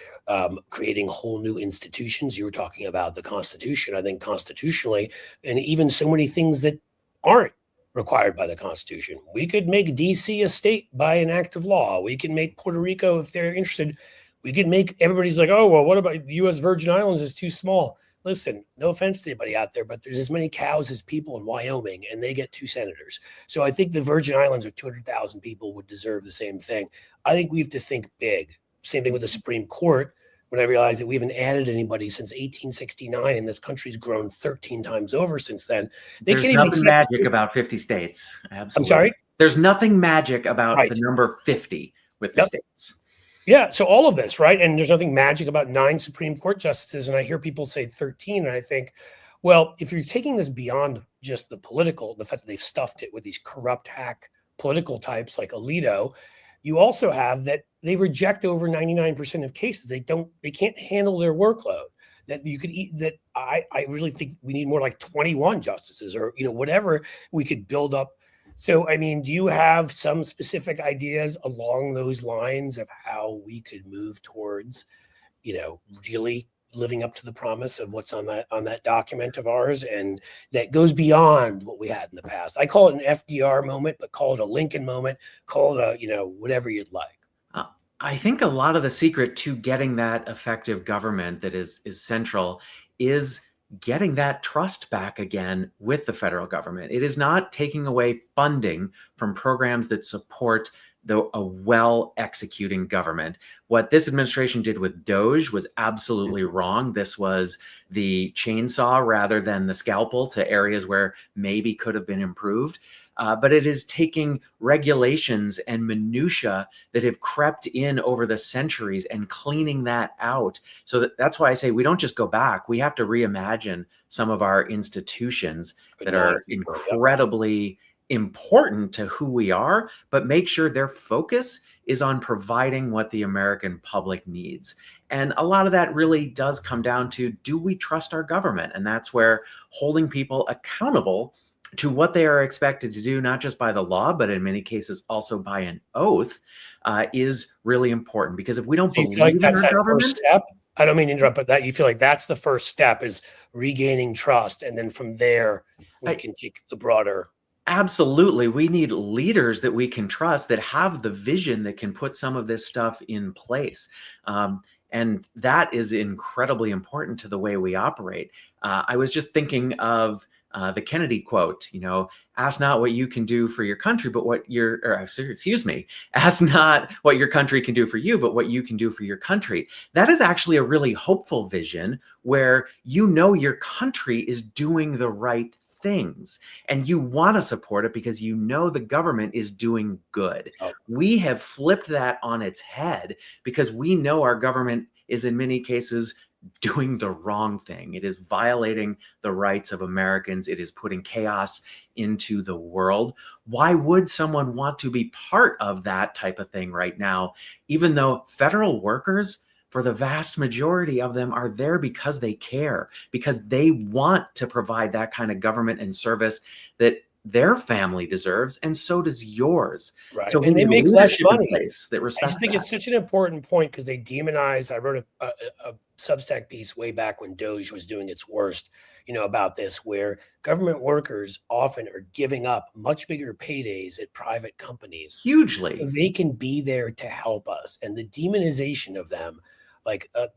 creating whole new institutions. You were talking about the Constitution. I think constitutionally, and even so many things that aren't required by the Constitution. We could make DC a state by an act of law. We can make Puerto Rico, if they're interested. We could make, everybody's like, oh, well, what about the U.S. Virgin Islands is too small. Listen, no offense to anybody out there, but there's as many cows as people in Wyoming, and they get 2 senators. So I think the Virgin Islands of 200,000 people would deserve the same thing. I think we have to think big. Same thing with the Supreme Court. When I realized that we haven't added anybody since 1869, and this country's grown 13 times over since then. There's nothing magic about 50 states. Absolutely. I'm sorry? There's nothing magic about the number 50 with the states. Yeah, so all of this, right? And there's nothing magic about 9 Supreme Court justices. And I hear people say 13, and I think, well, if you're taking this beyond just the political, the fact that they've stuffed it with these corrupt hack political types like Alito, you also have that they reject over 99% of cases. They can't handle their workload. That you could eat that. I really think we need more like 21 justices, or, you know, whatever we could build up. So, I mean, do you have some specific ideas along those lines of how we could move towards, you know, really living up to the promise of what's on that document of ours, and that goes beyond what we had in the past? I call it an FDR moment, but call it a Lincoln moment, call it a, you know, whatever you'd like. I think a lot of the secret to getting that effective government that is central is getting that trust back again with the federal government. It is not taking away funding from programs that support a well-executing government. What this administration did with DOGE was absolutely wrong. This was the chainsaw rather than the scalpel to areas where maybe could have been improved. But it is taking regulations and minutia that have crept in over the centuries and cleaning that out. So that's why I say we don't just go back. We have to reimagine some of our institutions that are incredibly important to who we are, but make sure their focus is on providing what the American public needs. And a lot of that really does come down to, do we trust our government? And that's where holding people accountable to what they are expected to do, not just by the law, but in many cases also by an oath, is really important. Because if we don't believe in our government, I don't mean to interrupt, but that you feel like that's the first step is regaining trust. And then from there, we can take the broader. Absolutely. We need leaders that we can trust that have the vision that can put some of this stuff in place. And that is incredibly important to the way we operate. I was just thinking of the Kennedy quote, ask not what you can do for your country, but ask not what your country can do for you, but what you can do for your country. That is actually a really hopeful vision where your country is doing the right things and you want to support it because the government is doing good. Oh. We have flipped that on its head because we know our government is in many cases doing the wrong thing. It is violating the rights of Americans. It is putting chaos into the world. Why would someone want to be part of that type of thing right now, even though federal workers, for the vast majority of them, are there because they care, because they want to provide that kind of government and service that their family deserves, and so does yours. Right. So and they make less money. That I respect just think that. it's such an important point because they demonize. I wrote a Substack piece way back when Doge was doing its worst, about this, where government workers often are giving up much bigger paydays at private companies. Hugely. So they can be there to help us. And the demonization of them,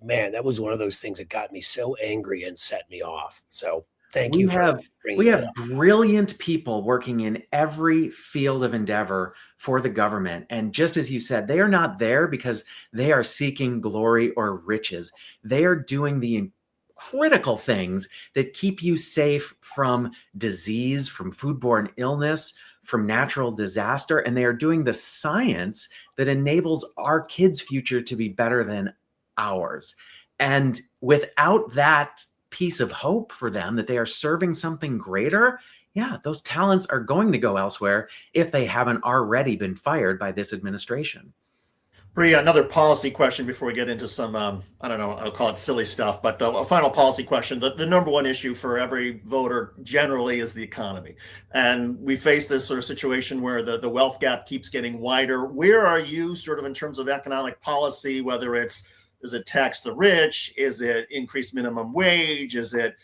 man, that was one of those things that got me so angry and set me off. So thank you for bringing that up. Brilliant people working in every field of endeavor for the government. And just as you said, they are not there because they are seeking glory or riches. They are doing the critical things that keep you safe from disease, from foodborne illness, from natural disaster. And they are doing the science that enables our kids' future to be better than ours. And without that piece of hope for them that they are serving something greater, those talents are going to go elsewhere if they haven't already been fired by this administration. Bree, another policy question before we get into some, I don't know, I'll call it silly stuff, but a final policy question. The number one issue for every voter generally is the economy. And we face this sort of situation where the wealth gap keeps getting wider. Where are you sort of in terms of economic policy, whether is it tax the rich? Is it increase minimum wage? Is it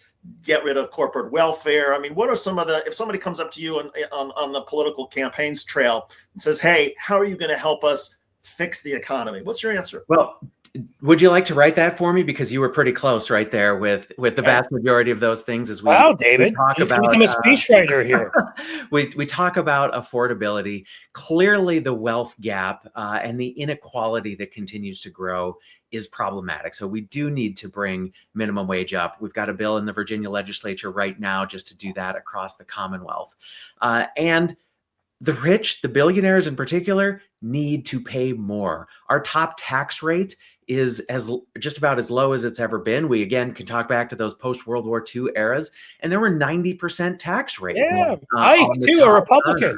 get rid of corporate welfare? I mean, what are some of if somebody comes up to you on the political campaigns trail and says, hey, how are you going to help us fix the economy? What's your answer? Well, would you like to write that for me? Because you were pretty close right there with the vast majority of those things as we David, talk about. I'm a speechwriter here. we talk about affordability. Clearly, the wealth gap and the inequality that continues to grow is problematic. So we do need to bring minimum wage up. We've got a bill in the Virginia legislature right now just to do that across the Commonwealth. And the rich, the billionaires in particular, need to pay more. Our top tax rate is just about as low as it's ever been. We again can talk back to those post-World War II eras, and there were 90% tax rates. Yeah, Ike too, a Republican.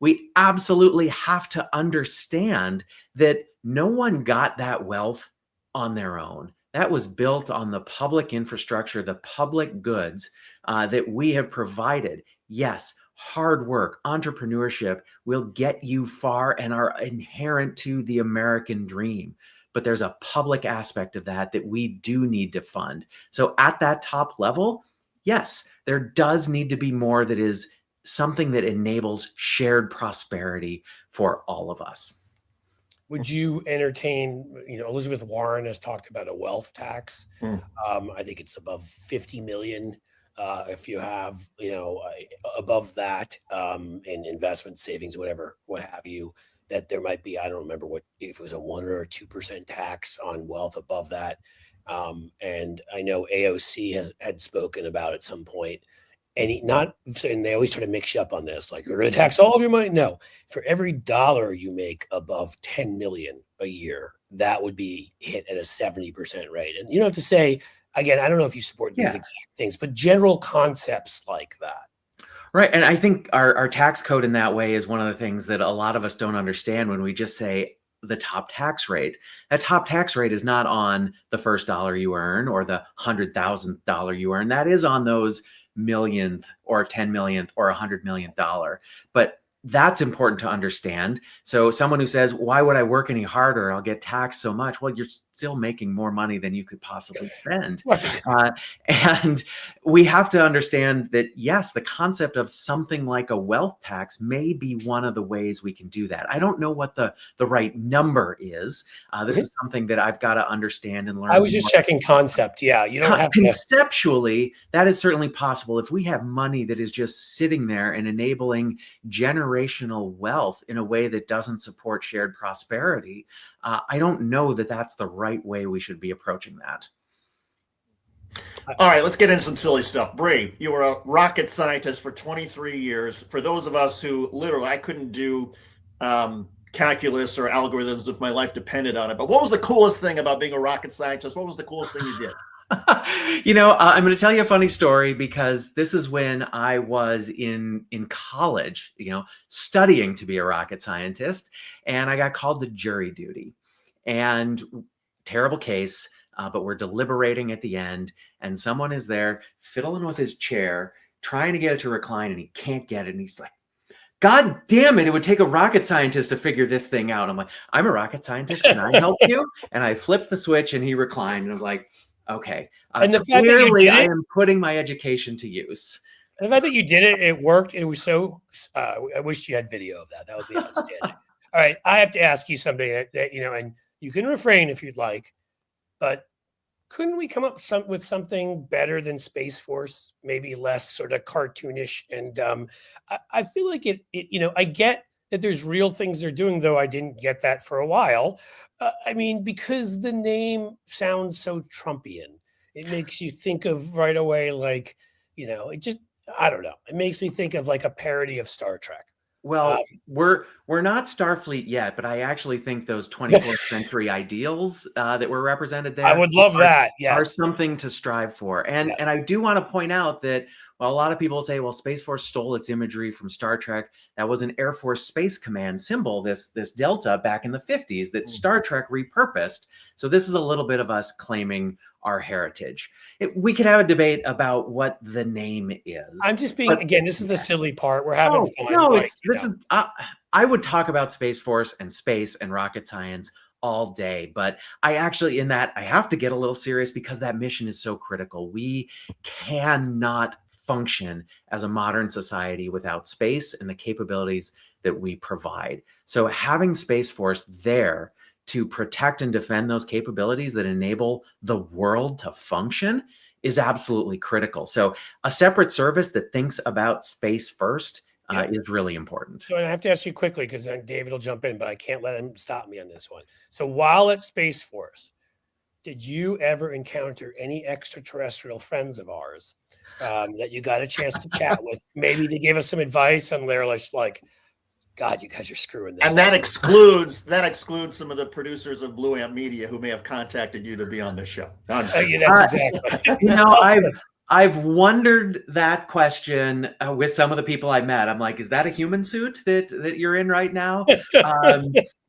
We absolutely have to understand that no one got that wealth on their own. That was built on the public infrastructure, the public goods that we have provided. Yes, hard work, entrepreneurship will get you far and are inherent to the American dream. But there's a public aspect of that we do need to fund. So at that top level, yes, there does need to be more that is something that enables shared prosperity for all of us. Would you entertain, Elizabeth Warren has talked about a wealth tax. I think it's above 50 million. If you have, above that in investment savings, what have you, that there might be, I don't remember if it was a 1 or 2% tax on wealth above that. And I know AOC had spoken about at some point, and they always try to mix you up on this, like, you're going to tax all of your money. No, for every dollar you make above 10 million a year, that would be hit at a 70% rate. And you don't have to say, again, I don't know if you support these exact things, but general concepts like that. Right. And I think our tax code in that way is one of the things that a lot of us don't understand when we just say the top tax rate. That top tax rate is not on the first dollar you earn or the $100,000 you earn. That is on those millionth or 10 millionth or $100 million. But that's important to understand. So someone who says, why would I work any harder? I'll get taxed so much. Well, you're still making more money than you could possibly spend. Right. And we have to understand that, yes, the concept of something like a wealth tax may be one of the ways we can do that. I don't know what the right number is. This is something that I've got to understand and learn. I was just checking concept. Yeah, you don't have to. Conceptually, that is certainly possible. If we have money that is just sitting there and enabling generational wealth in a way that doesn't support shared prosperity, I don't know that that's the right way we should be approaching that. All right, let's get into some silly stuff. Bree, you were a rocket scientist for 23 years. For those of us who literally, I couldn't do calculus or algorithms if my life depended on it. But what was the coolest thing about being a rocket scientist? What was the coolest thing you did? I'm going to tell you a funny story, because this is when I was in college, studying to be a rocket scientist, and I got called to jury duty. And terrible case, but we're deliberating at the end, and someone is there fiddling with his chair, trying to get it to recline, and he can't get it. And he's like, God damn it, it would take a rocket scientist to figure this thing out. I'm like, I'm a rocket scientist. Can I help you? And I flipped the switch and he reclined. And I'm like, okay. And the fact that you clearly did it, I am putting my education to use. the fact that you did it, it worked. It was so, I wish you had video of that. That would be outstanding. All right. I have to ask you something that, and you can refrain if you'd like, but couldn't we come up with something better than Space Force? Maybe less sort of cartoonish and dumb. I feel like it. I get that there's real things they're doing, though I didn't get that for a while. Because the name sounds so Trumpian, it makes you think of right away, like, it just, I don't know. It makes me think of like a parody of Star Trek. Well, we're not Starfleet yet, but I actually think those 24th century ideals that were represented there, I would love that. Yes, are something to strive for. And yes. And I do want to point out that while a lot of people say, well, Space Force stole its imagery from Star Trek, that was an Air Force Space Command symbol, this delta back in the 50s that Star Trek repurposed. So this is a little bit of us claiming our heritage. We could have a debate about what the name is. I'm just being, again, this is the silly part. We're having fun. No, this is, I would talk about Space Force and space and rocket science all day, but I actually, in that, I have to get a little serious because that mission is so critical. We cannot function as a modern society without space and the capabilities that we provide. So having Space Force there to protect and defend those capabilities that enable the world to function is absolutely critical. So a separate service that thinks about space first is really important. So I have to ask you quickly, because then David will jump in, but I can't let him stop me on this one. So while at Space Force, did you ever encounter any extraterrestrial friends of ours that you got a chance to chat with? Maybe they gave us some advice on their like, God, you guys are screwing this. And that excludes some of the producers of Blue Amp Media who may have contacted you to be on this show. No, that's exactly. I've wondered that question with some of the people I met. I'm like, is that a human suit that you're in right now?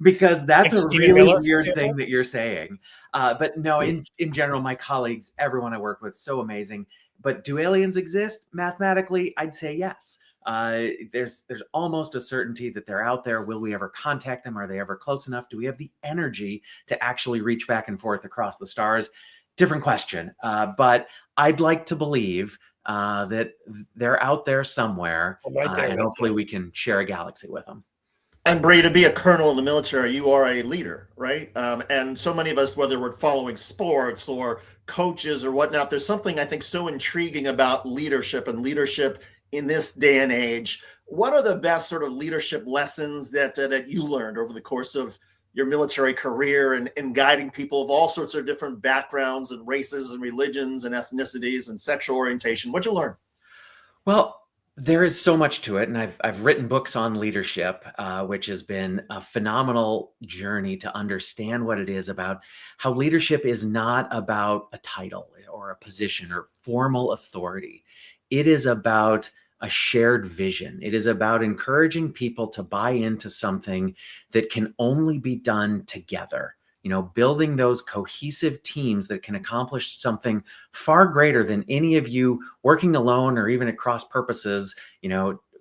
Because that's a really weird thing that you're saying. But no, in general, my colleagues, everyone I work with, so amazing. But do aliens exist? Mathematically, I'd say yes. There's almost a certainty that they're out there. Will we ever contact them? Are they ever close enough? Do we have the energy to actually reach back and forth across the stars? Different question. But I'd like to believe that they're out there somewhere, and hopefully we can share a galaxy with them. And Bree, to be a colonel in the military, you are a leader, right? And so many of us, whether we're following sports or coaches or whatnot, there's something I think so intriguing about leadership and leadership in this day and age. What are the best sort of leadership lessons that you learned over the course of your military career and guiding people of all sorts of different backgrounds and races and religions and ethnicities and sexual orientation? What'd you learn? Well, there is so much to it, and I've written books on leadership, which has been a phenomenal journey to understand what it is about how leadership is not about a title or a position or formal authority. It is about a shared vision. It is about encouraging people to buy into something that can only be done together. Building those cohesive teams that can accomplish something far greater than any of you working alone or even at cross purposes,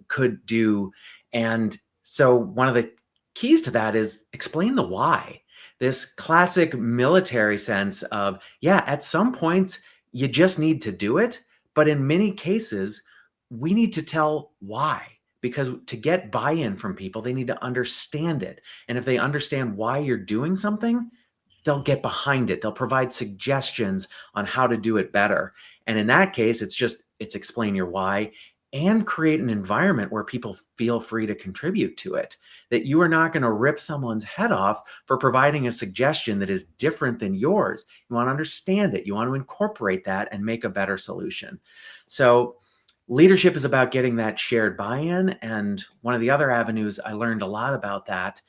could do. And So one of the keys to that is explain the why. This classic military sense of, yeah, at some point you just need to do it. But in many cases, we need to tell why, because to get buy-in from people, they need to understand it. And if they understand why you're doing something, they'll get behind it. They'll provide suggestions on how to do it better. And in that case, it's explain your why and create an environment where people feel free to contribute to it. That you are not going to rip someone's head off for providing a suggestion that is different than yours. You want to understand it. You want to incorporate that and make a better solution. So leadership is about getting that shared buy-in. And one of the other avenues I learned a lot about that,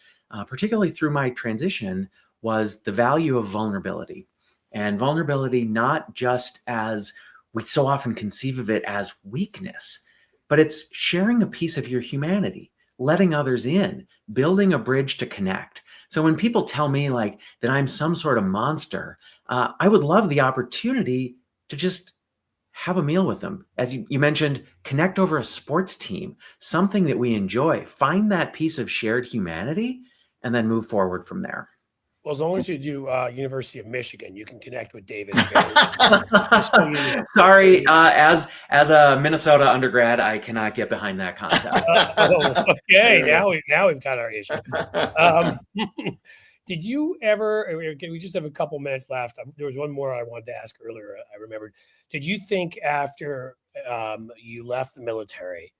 particularly through my transition, was the value of vulnerability. And vulnerability, not just as we so often conceive of it as weakness, but it's sharing a piece of your humanity, letting others in, building a bridge to connect. So when people tell me like that I'm some sort of monster, I would love the opportunity to just have a meal with them. As you mentioned, connect over a sports team, something that we enjoy, find that piece of shared humanity, and then move forward from there. Well, as long as you do University of Michigan, you can connect with David. Sorry, as a Minnesota undergrad, I cannot get behind that concept. Okay, now we've got our issue. Did you ever? We just have a couple minutes left. There was one more I wanted to ask earlier. I remembered. Did you think after you left the military,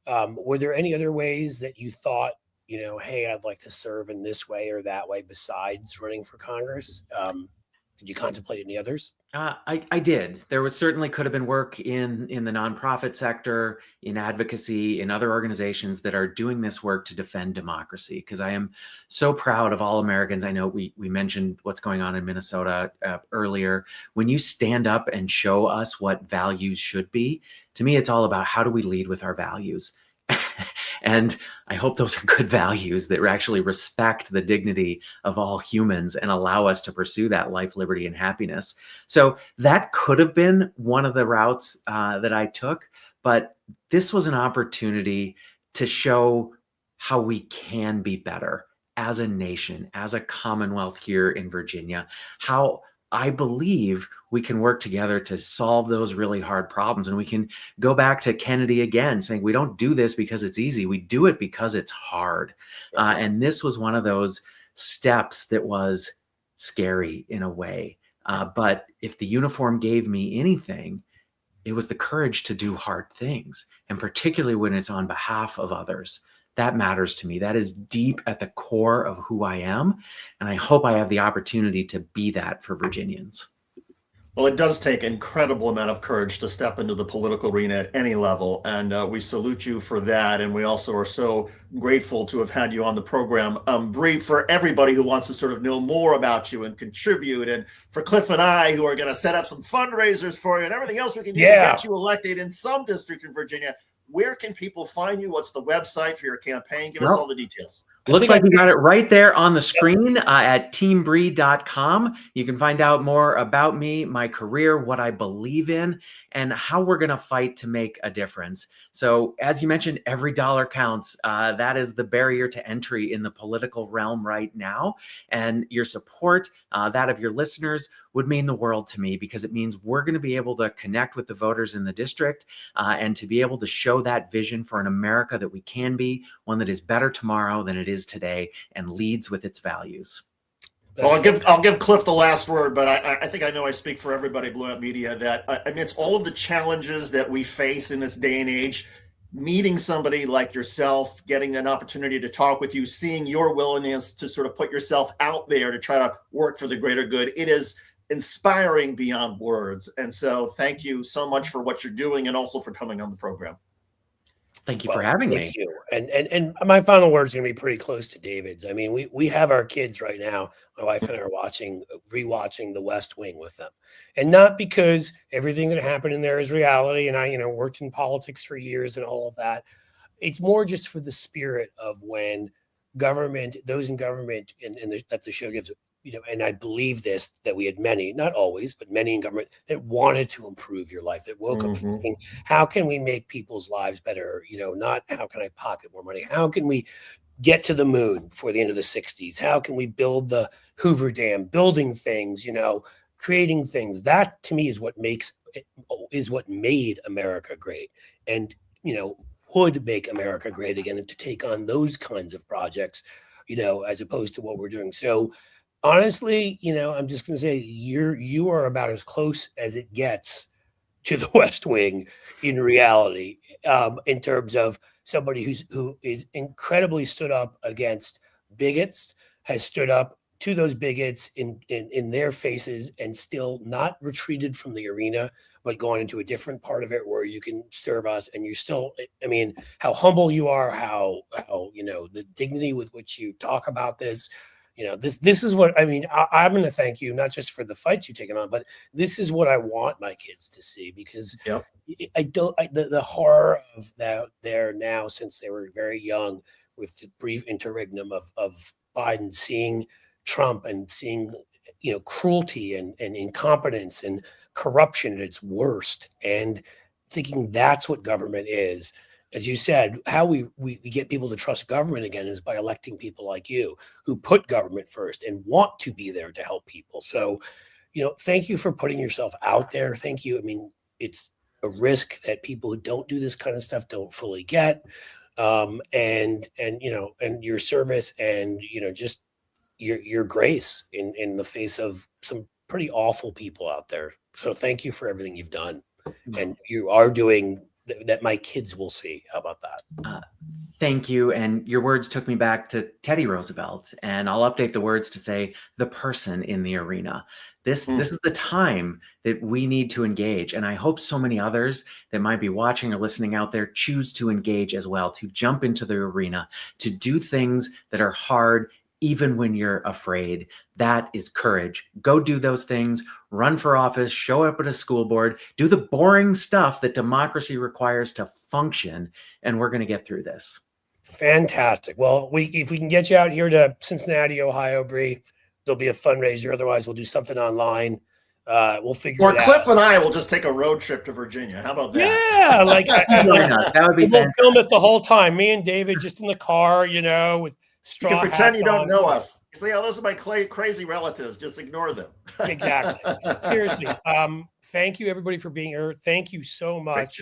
were there any other ways that you thought, hey, I'd like to serve in this way or that way besides running for Congress? Did you contemplate any others? I did. There was certainly could have been work in the nonprofit sector, in advocacy, in other organizations that are doing this work to defend democracy. Because I am so proud of all Americans. I know we mentioned what's going on in Minnesota earlier. When you stand up and show us what values should be, to me, it's all about how do we lead with our values. And I hope those are good values that actually respect the dignity of all humans and allow us to pursue that life, liberty, and happiness. So that could have been one of the routes that I took, but this was an opportunity to show how we can be better as a nation, as a Commonwealth here in Virginia, how I believe we can work together to solve those really hard problems. And we can go back to Kennedy again, saying we don't do this because it's easy. We do it because it's hard. And this was one of those steps that was scary in a way. But if the uniform gave me anything, it was the courage to do hard things. And particularly when it's on behalf of others. That matters to me. That is deep at the core of who I am. And I hope I have the opportunity to be that for Virginians. Well, it does take an incredible amount of courage to step into the political arena at any level. And we salute you for that. And we also are so grateful to have had you on the program. Bree, for everybody who wants to sort of know more about you and contribute, and for Cliff and I who are going to set up some fundraisers for you and everything else we can do to get you elected in some district in Virginia, where can people find you? What's the website for your campaign? Give us all the details. Looks like you got it right there on the screen at teambree.com. You can find out more about me, my career, what I believe in, and how we're going to fight to make a difference. So as you mentioned, every dollar counts. That is the barrier to entry in the political realm right now. And your support, that of your listeners, would mean the world to me, because it means we're going to be able to connect with the voters in the district and to be able to show that vision for an America that we can be, one that is better tomorrow than it is today and leads with its values. Well, I'll give Cliff the last word, but I think I know I speak for everybody at Blue Out Media that amidst all of the challenges that we face in this day and age, meeting somebody like yourself, getting an opportunity to talk with you, seeing your willingness to sort of put yourself out there to try to work for the greater good, it is inspiring beyond words. And so thank you so much for what you're doing and also for coming on the program. Thank you for having me. Thank you. And my final word is going to be pretty close to David's. I mean, we have our kids right now. My wife and I are rewatching The West Wing with them, and not because everything that happened in there is reality. And I, worked in politics for years and all of that. It's more just for the spirit of when government, those in government, that the show gives and I believe this, that we had many, not always, but many in government that wanted to improve your life, that woke up thinking, how can we make people's lives better? Not how can I pocket more money? How can we get to the moon before the end of the 60s? How can we build the Hoover Dam, building things, creating things? That to me is what made America great, and would make America great again, and to take on those kinds of projects, as opposed to what we're doing. So honestly, I'm just going to say you are about as close as it gets to the West Wing in reality, in terms of somebody who is incredibly stood up against bigots, has stood up to those bigots in their faces, and still not retreated from the arena, but going into a different part of it where you can serve us. And you still, I mean, how humble you are, how the dignity with which you talk about this. This is what I mean. I'm going to thank you, not just for the fights you've taken on, but this is what I want my kids to see, because the horror of that there now, since they were very young, with the brief interregnum of Biden, seeing Trump and seeing cruelty and incompetence and corruption at its worst, and thinking that's what government is. As you said, how we get people to trust government again is by electing people like you, who put government first and want to be there to help people. So, thank you for putting yourself out there. Thank you. I mean, it's a risk that people who don't do this kind of stuff don't fully get. And your service, and just your grace in the face of some pretty awful people out there. So thank you for everything you've done, and you are doing that my kids will see. How about that? Thank you. And your words took me back to Teddy Roosevelt, and I'll update the words to say the person in the arena. This is the time that we need to engage. And I hope so many others that might be watching or listening out there choose to engage as well, to jump into the arena, to do things that are hard, even when you're afraid. That is courage. Go do those things, run for office, show up at a school board, do the boring stuff that democracy requires to function. And we're going to get through this. Fantastic. Well, if we can get you out here to Cincinnati, Ohio, Bree, there'll be a fundraiser. Otherwise, we'll do something online. We'll figure it out. Or Cliff and I will just take a road trip to Virginia. How about that? Yeah, that would be we'll film it the whole time. Me and David just in the car, with straw you can pretend you don't on. know us. You say, "Oh, those are my crazy relatives." Just ignore them. Exactly. Seriously. Thank you, everybody, for being here. Thank you so much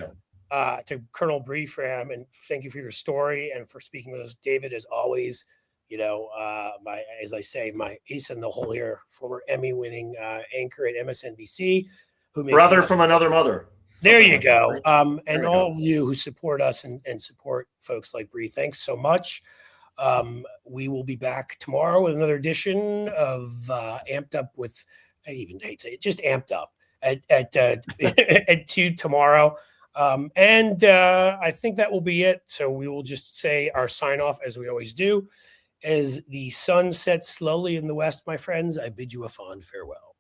to Colonel Bree Fram, and thank you for your story and for speaking with us, David. As always, my ace in the hole here, former Emmy-winning anchor at MSNBC, who makes brother from another mother. There you go. That, right? And all of you who support us and support folks like Bree, thanks so much. We will be back tomorrow with another edition of Amped Up with, I even hate to say it, just Amped Up at 2 tomorrow. And I think that will be it. So we will just say our sign off as we always do. As the sun sets slowly in the west, my friends, I bid you a fond farewell.